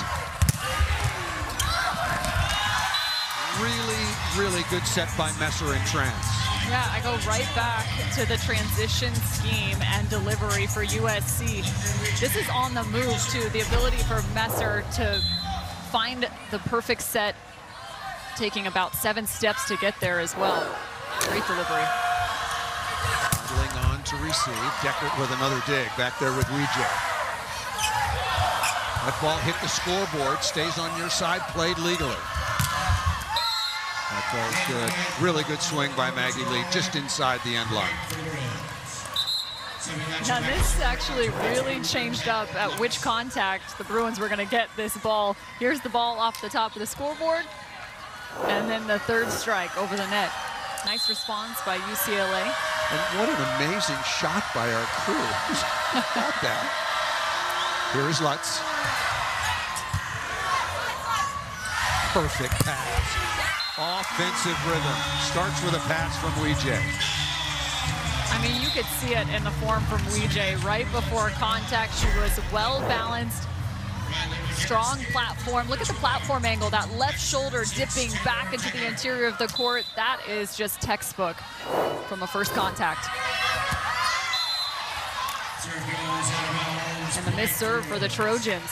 Really, really good set by Messer in trans. Yeah, I go right back to the transition scheme and delivery for USC. This is on the move, too. The ability for Messer to find the perfect set, taking about 7 steps to get there as well. Great delivery. Huddling on to receive. Deckert with another dig back there with Weijay. That ball hit the scoreboard, stays on your side, played legally. That ball's good. Really good swing by Maggie Lee, just inside the end line. Now this actually really changed up at which contact the Bruins were going to get this ball. Here's the ball off the top of the scoreboard, and then the third strike over the net. Nice response by UCLA. And what an amazing shot by our crew. Who's got that? Here is Lutz. Perfect pass. Offensive rhythm. Starts with a pass from Weijie. I mean, you could see it in the form from Weijie. Right before contact, she was well-balanced, strong platform. Look at the platform angle, that left shoulder dipping back into the interior of the court. That is just textbook from a first contact. And the missed serve for the Trojans.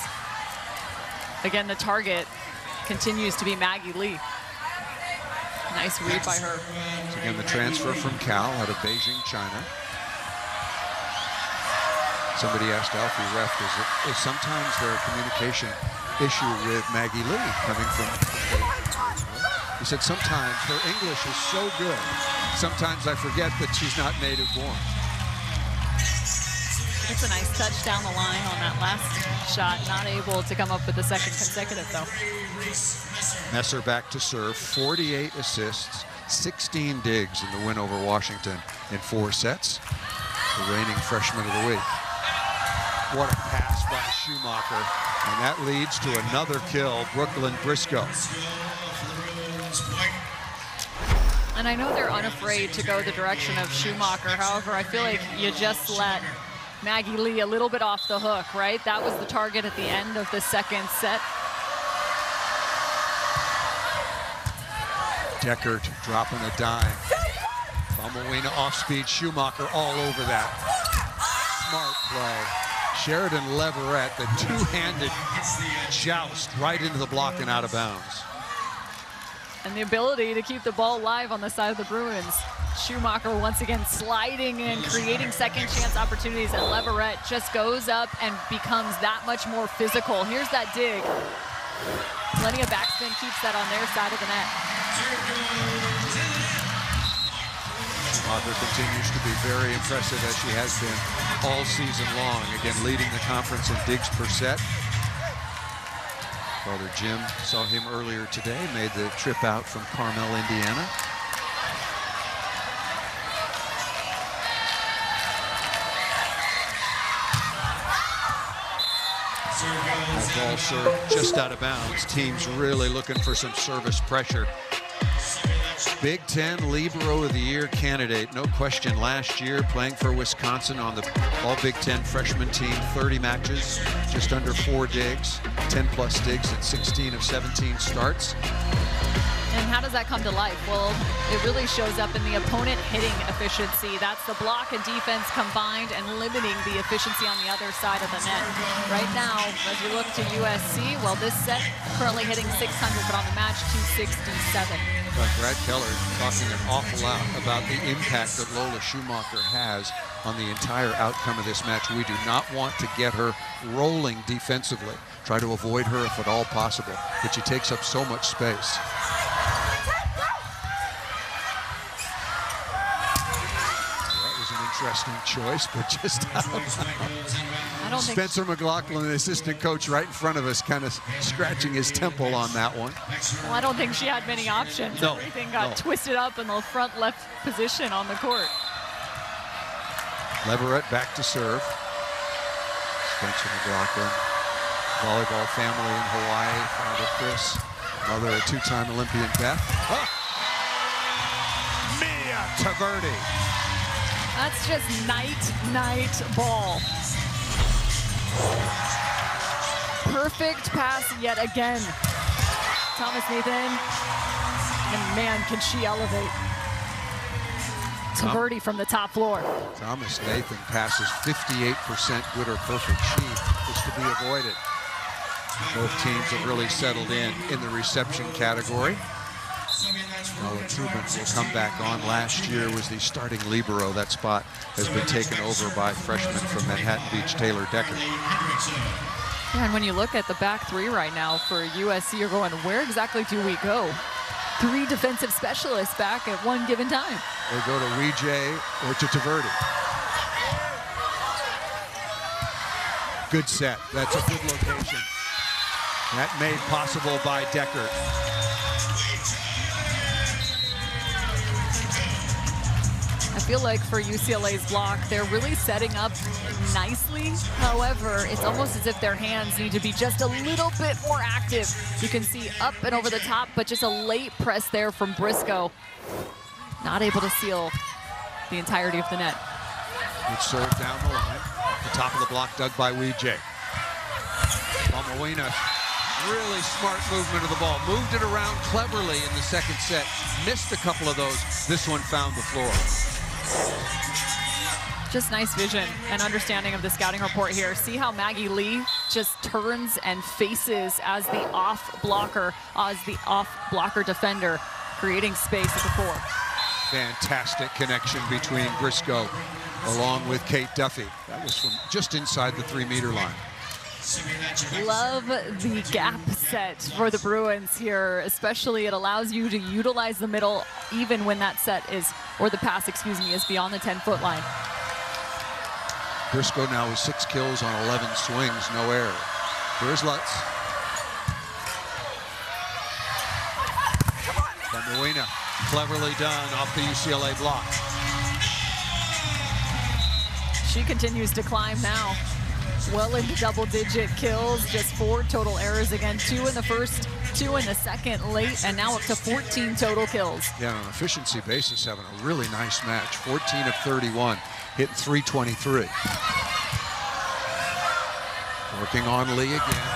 Again, the target continues to be Maggie Lee. Nice read by her. So again, the transfer from Cal out of Beijing, China. Somebody asked Alfie Ref, is sometimes there a communication issue with Maggie Lee coming from Beijing? He said sometimes her English is so good, sometimes I forget that she's not native born. It's a nice touch down the line on that last shot. Not able to come up with the second consecutive, though. Messer back to serve, 48 assists, 16 digs in the win over Washington in 4 sets. The reigning freshman of the week. What a pass by Schumacher. And that leads to another kill, Brooklyn Briscoe. And I know they're unafraid to go the direction of Schumacher. However, I feel like you just let Maggie Lee a little bit off the hook, right? That was the target at the end of the second set. Deckert dropping a dime. Famawina off speed, Schumacher all over that. Smart play. Sheridan Leverett, the two-handed joust right into the block and out of bounds. And the ability to keep the ball live on the side of the Bruins. Schumacher once again sliding in, creating second chance opportunities, and Leverett just goes up and becomes that much more physical. Here's that dig. Plenty of backspin, keeps that on their side of the net. Schumacher continues to be very impressive, as she has been all season long. Again, leading the conference in digs per set. Brother Jim saw him earlier today, made the trip out from Carmel, Indiana. That ball served just out of bounds. Teams really looking for some service pressure. Big Ten Libero of the Year candidate, no question, last year playing for Wisconsin on the all Big Ten freshman team, 30 matches, just under 4 digs, 10+ digs at 16 of 17 starts. And how does that come to life? Well, it really shows up in the opponent hitting efficiency. That's the block and defense combined and limiting the efficiency on the other side of the net. Right now, as we look to USC, well, this set currently hitting 600, but on the match, 267. Brad Keller talking an awful lot about the impact that Lola Schumacher has on the entire outcome of this match. We do not want to get her rolling defensively. Try to avoid her if at all possible, but she takes up so much space. Interesting choice, but just out of bounds. I don't think Spencer McLaughlin, the assistant coach, right in front of us, kind of scratching his temple on that one. Well, I don't think she had many options. No, Everything got twisted up in the front left position on the court. Leverett back to serve. Spencer McLaughlin, volleyball family in Hawaii. Father Chris, mother a 2-time Olympian Beth. Oh. Mia Taverdi. That's just night ball. Perfect pass yet again. Thomas Nathan, and man, can she elevate. Taverdi from the top floor. Thomas Nathan passes 58% good or perfect. She is to be avoided. Both teams have really settled in the reception category. Noah Trubin will come back on. Last year was the starting libero. That spot has been taken over by freshman from Manhattan Beach, Taylor Decker. Yeah, and when you look at the back three right now for USC, you're going, where exactly do we go? 3 defensive specialists back at one given time. They go to Weejay or to Taverdi. Good set. That's a good location. That made possible by Decker. I feel like for UCLA's block, they're really setting up nicely. However, it's almost as if their hands need to be just a little bit more active. You can see up and over the top, but just a late press there from Briscoe. Not able to seal the entirety of the net. Good serve down the line. The top of the block dug by Weejay. Palmawina, really smart movement of the ball. Moved it around cleverly in the second set. Missed a couple of those. This one found the floor. Just nice vision and understanding of the scouting report here. See how Maggie Lee just turns and faces as the off blocker defender, creating space at the court. Fantastic connection between Briscoe along with Kate Duffy. That was from just inside the 3-meter line. Love the gap set for the Bruins here, especially it allows you to utilize the middle even when that set is, or the pass, excuse me, is beyond the 10-foot line. Briscoe now with 6 kills on 11 swings, no error. Here's Lutz. Palmawina, cleverly done off the UCLA block. She continues to climb now. Well into double-digit kills, just 4 total errors again, 2 in the first, 2 in the second late, and now up to 14 total kills. Yeah, on an efficiency basis, having a really nice match. 14 of 31, hitting .323. Working on Lee again.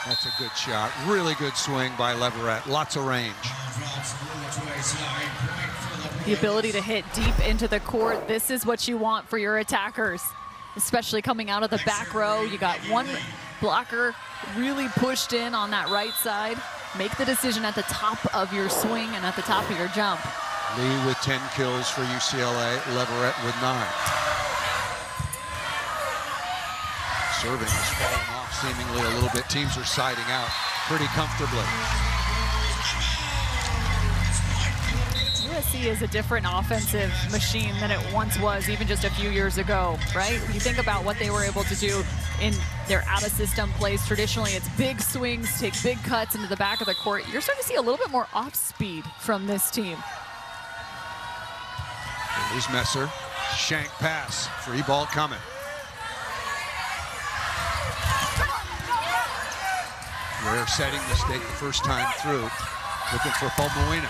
That's a good shot. Really good swing by Leverett. Lots of range. The ability to hit deep into the court, this is what you want for your attackers. Especially coming out of the back row. You got one blocker really pushed in on that right side. Make the decision at the top of your swing and at the top of your jump. Lee with 10 kills for UCLA, Leverett with 9. Serving is falling off seemingly a little bit. Teams are siding out pretty comfortably. USC is a different offensive machine than it once was even just a few years ago, right? You think about what they were able to do in their out-of-system plays. Traditionally, it's big swings, take big cuts into the back of the court. You're starting to see a little bit more off-speed from this team. Here's Messer. Shank pass. Free ball coming. Rare setting mistake the first time through. Looking for Palmawina.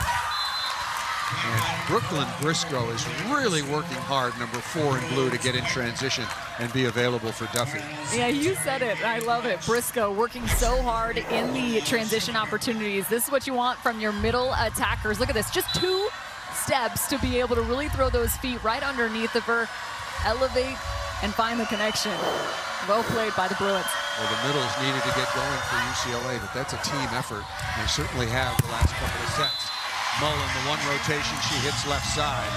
And Brooklyn Briscoe is really working hard, number 4 in blue, to get in transition and be available for Duffy. Yeah, you said it. I love it. Briscoe working so hard in the transition opportunities. This is what you want from your middle attackers. Look at this. Just 2 steps to be able to really throw those feet right underneath of her, elevate, and find the connection. Well played by the Bruins. Well, the middles needed to get going for UCLA, but that's a team effort. They certainly have the last couple of sets. Mullen, the one rotation, she hits left side.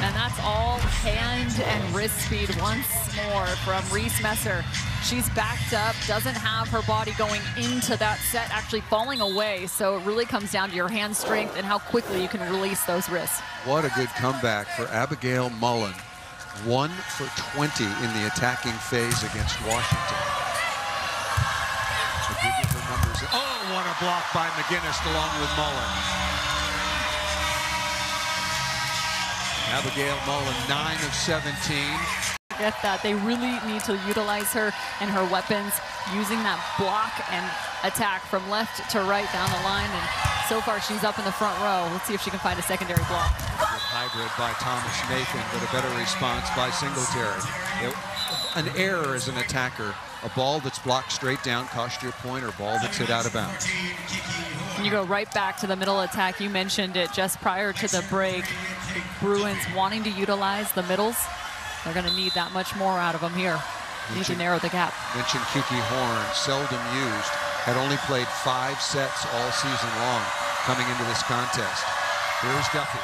And that's all hand and wrist speed once more from Reese Messer. She's backed up, doesn't have her body going into that set, actually falling away. So it really comes down to your hand strength and how quickly you can release those wrists. What a good comeback for Abigail Mullen. 1 for 20 in the attacking phase against Washington. So give you her numbers. Oh, what a block by McGinnis along with Mullen. Abigail Mullen, 9 of 17. Get that. They really need to utilize her and her weapons, using that block and attack from left to right down the line. And so far, she's up in the front row. Let's see if she can find a secondary block. A good hybrid by Thomas Nathan, but a better response by Singletary. An error as an attacker. A ball that's blocked straight down cost you a point, or a ball that's hit out of bounds. You go right back to the middle attack. You mentioned it just prior to the break. Bruins wanting to utilize the middles. They're going to need that much more out of them here. Need to narrow the gap. Mentioned Kiki Horn, seldom used. Had only played 5 sets all season long coming into this contest. Here's Duffy.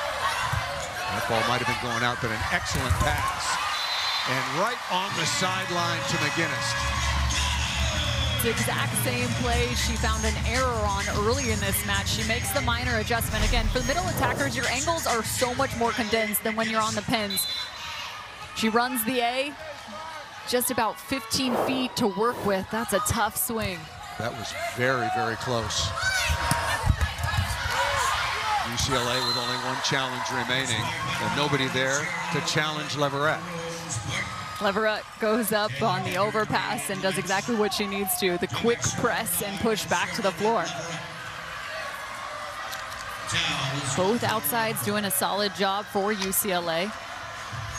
That ball might have been going out, but an excellent pass. And right on the sideline to McGinnis. It's the exact same play she found an error on early in this match. She makes the minor adjustment. Again, for the middle attackers, your angles are so much more condensed than when you're on the pins. She runs the A, just about 15 feet to work with. That's a tough swing. That was very, very close. UCLA with only one challenge remaining, and nobody there to challenge Leverett. Leverett goes up on the overpass and does exactly what she needs to. The quick press and push back to the floor. Both outsides doing a solid job for UCLA.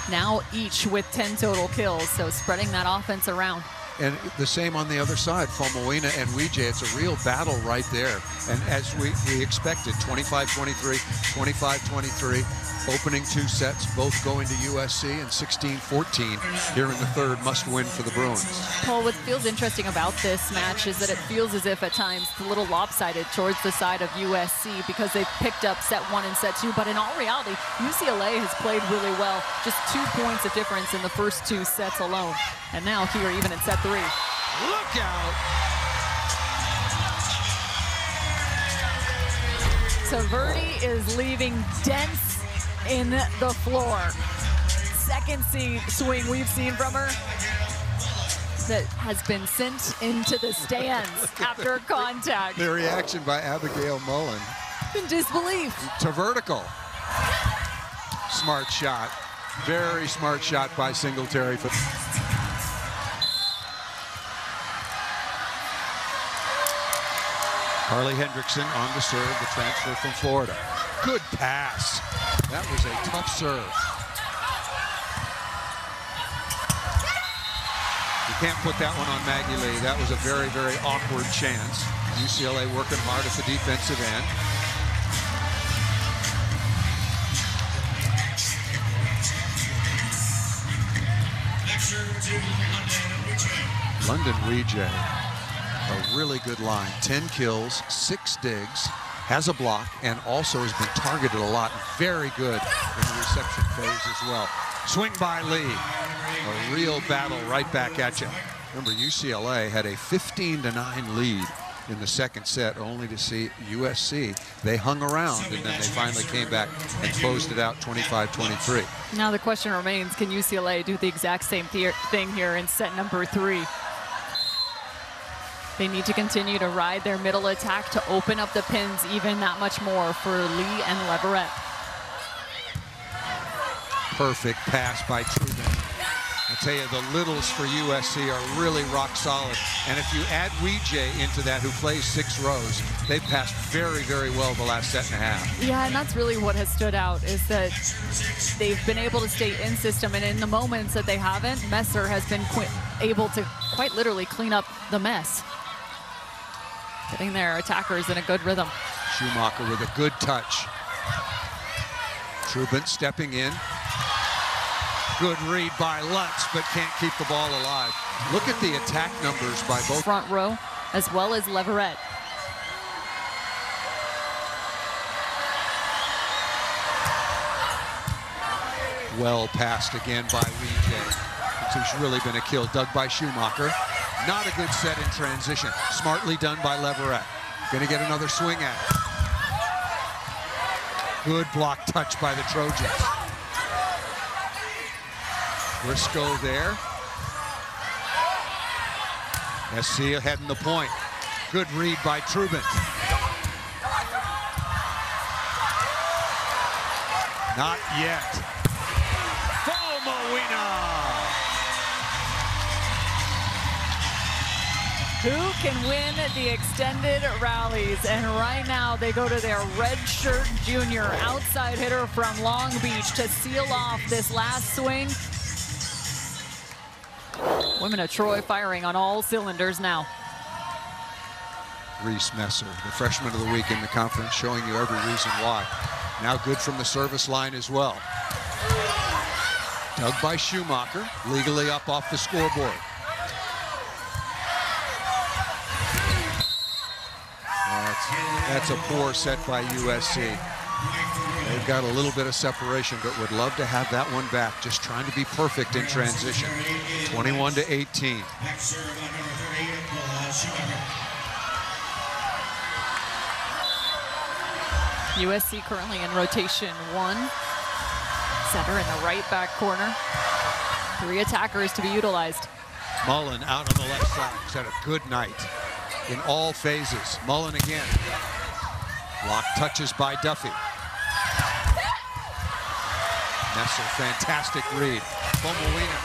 Now each with 10 total kills, so spreading that offense around. And the same on the other side, Famuina and Weijie. It's a real battle right there. And as we expected, 25-23, 25-23, opening 2 sets, both going to USC, and 16-14 here in the third, must win for the Bruins. Paul, what feels interesting about this match is that it feels as if at times it's a little lopsided towards the side of USC because they've picked up set 1 and set 2, but in all reality, UCLA has played really well. Just 2 points of difference in the first 2 sets alone. And now here, even in set 3. Look out! Taverdi is leaving dents in the floor. Second swing we've seen from her that has been sent into the stands after contact. The reaction by Abigail Mullen. In disbelief. To vertical. Smart shot. Very smart shot by Singletary. Carly Hendrickson on the serve, the transfer from Florida. Good pass. That was a tough serve. You can't put that one on Maggie Lee. That was a very, very awkward chance. UCLA working hard at the defensive end. London Weijie. A really good line. 10 kills, 6 digs, has a block, and also has been targeted a lot. Very good in the reception phase as well. Swing by Lee. A real battle right back at you. Remember, UCLA had a 15-9 lead in the second set, only to see USC. They hung around, and then they finally came back and closed it out 25-23. Now the question remains, can UCLA do the exact same thing here in set number 3? They need to continue to ride their middle attack to open up the pins even that much more for Lee and Leverett. Perfect pass by Trubin. I tell you, the littles for USC are really rock solid. And if you add Weijie into that, who plays 6 rows, they've passed very, very well the last set and a half. Yeah, and that's really what has stood out, is that they've been able to stay in system. And in the moments that they haven't, Messer has been able to quite literally clean up the mess. Getting their attackers in a good rhythm. Schumacher with a good touch. Trubin stepping in. Good read by Lutz, but can't keep the ball alive. Look at the attack numbers by both. Front row, as well as Leverett. Well passed again by Weijie. It's really been a kill. Dug by Schumacher. Not a good set in transition. Smartly done by Leverett. Going to get another swing at it. Good block touch by the Trojans. Briscoe there. SC heading the point. Good read by Trubin. Not yet. Famuina. Who can win the extended rallies? And right now they go to their redshirt junior outside hitter from Long Beach to seal off this last swing. Women of Troy firing on all cylinders now. Reese Messer, the freshman of the week in the conference, showing you every reason why. Now good from the service line as well. Dug by Schumacher, legally up off the scoreboard. That's a poor set by USC. They've got a little bit of separation, but would love to have that one back. Just trying to be perfect in transition. 21-18. USC currently in rotation 1. Center in the right back corner. 3 attackers to be utilized. Mullen out on the left side. He's had a good night in all phases. Mullen again. Block touches by Duffy. Messer, fantastic read. Bomowina.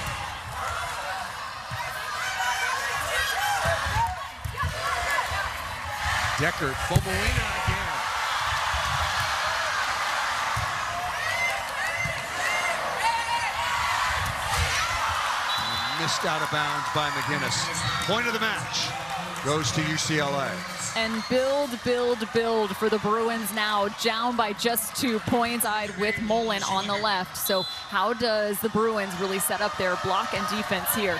Deckard, Bomowina again. Missed out of bounds by McGinnis. Point of the match goes to UCLA. And build for the Bruins now, down by just 2 points, eyed with Mullen on the left. So how does the Bruins really set up their block and defense here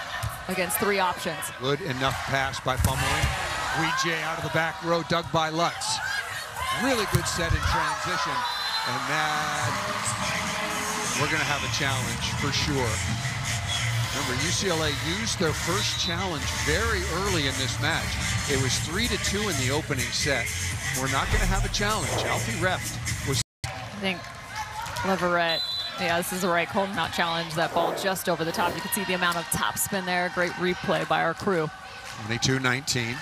against 3 options? Good enough pass by Fumlin. Weejay out of the back row, dug by Lutz. Really good set in transition. And that, we're gonna have a challenge for sure. Remember, UCLA used their first challenge very early in this match. It was 3-2 in the opening set. We're not going to have a challenge. Alfie Reft was... I think Leverett, yeah, this is the right call, not challenge. That ball just over the top. You can see the amount of topspin there. Great replay by our crew. 22-19.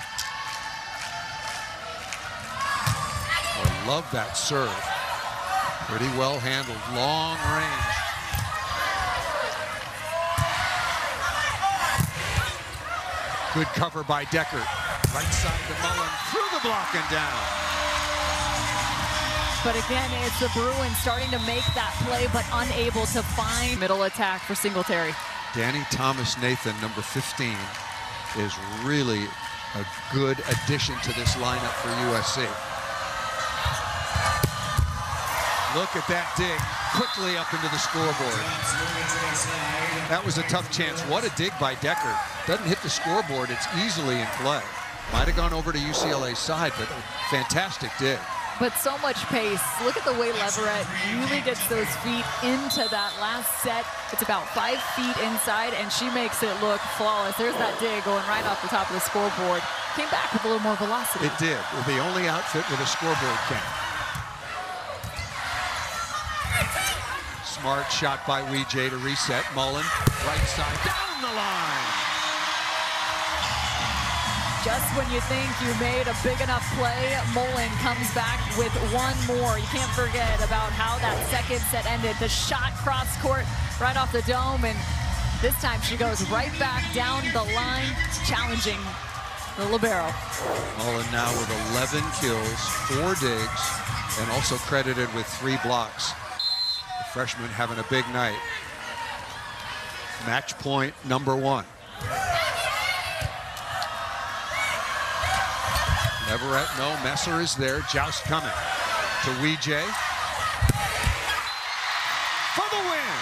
I love that serve. Pretty well handled, long range. Good cover by Deckard. Right side to Mullen, through the block and down. But again, it's the Bruins starting to make that play, but unable to find middle attack for Singletary. Danny Thomas-Nathan, number 15, is really a good addition to this lineup for USC. Look at that dig, quickly up into the scoreboard. That was a tough chance. What a dig by Deckard. Doesn't hit the scoreboard, it's easily in play. Might have gone over to UCLA's side, but a fantastic dig. But so much pace. Look at the way Leverett really gets those feet into that last set. It's about 5 feet inside, and she makes it look flawless. There's that dig going right off the top of the scoreboard. Came back with a little more velocity. It did. The only outfit with a scoreboard count. Smart shot by Weejay to reset. Mullen, right side, down the line. Just when you think you made a big enough play, Mullen comes back with 1 more. You can't forget about how that second set ended. The shot cross court right off the dome, and this time she goes right back down the line, challenging the libero. Mullen now with 11 kills, 4 digs, and also credited with 3 blocks. The freshman having a big night. Match point number 1. Leverett, no, Messer is there. Joust coming to Weejay for the win.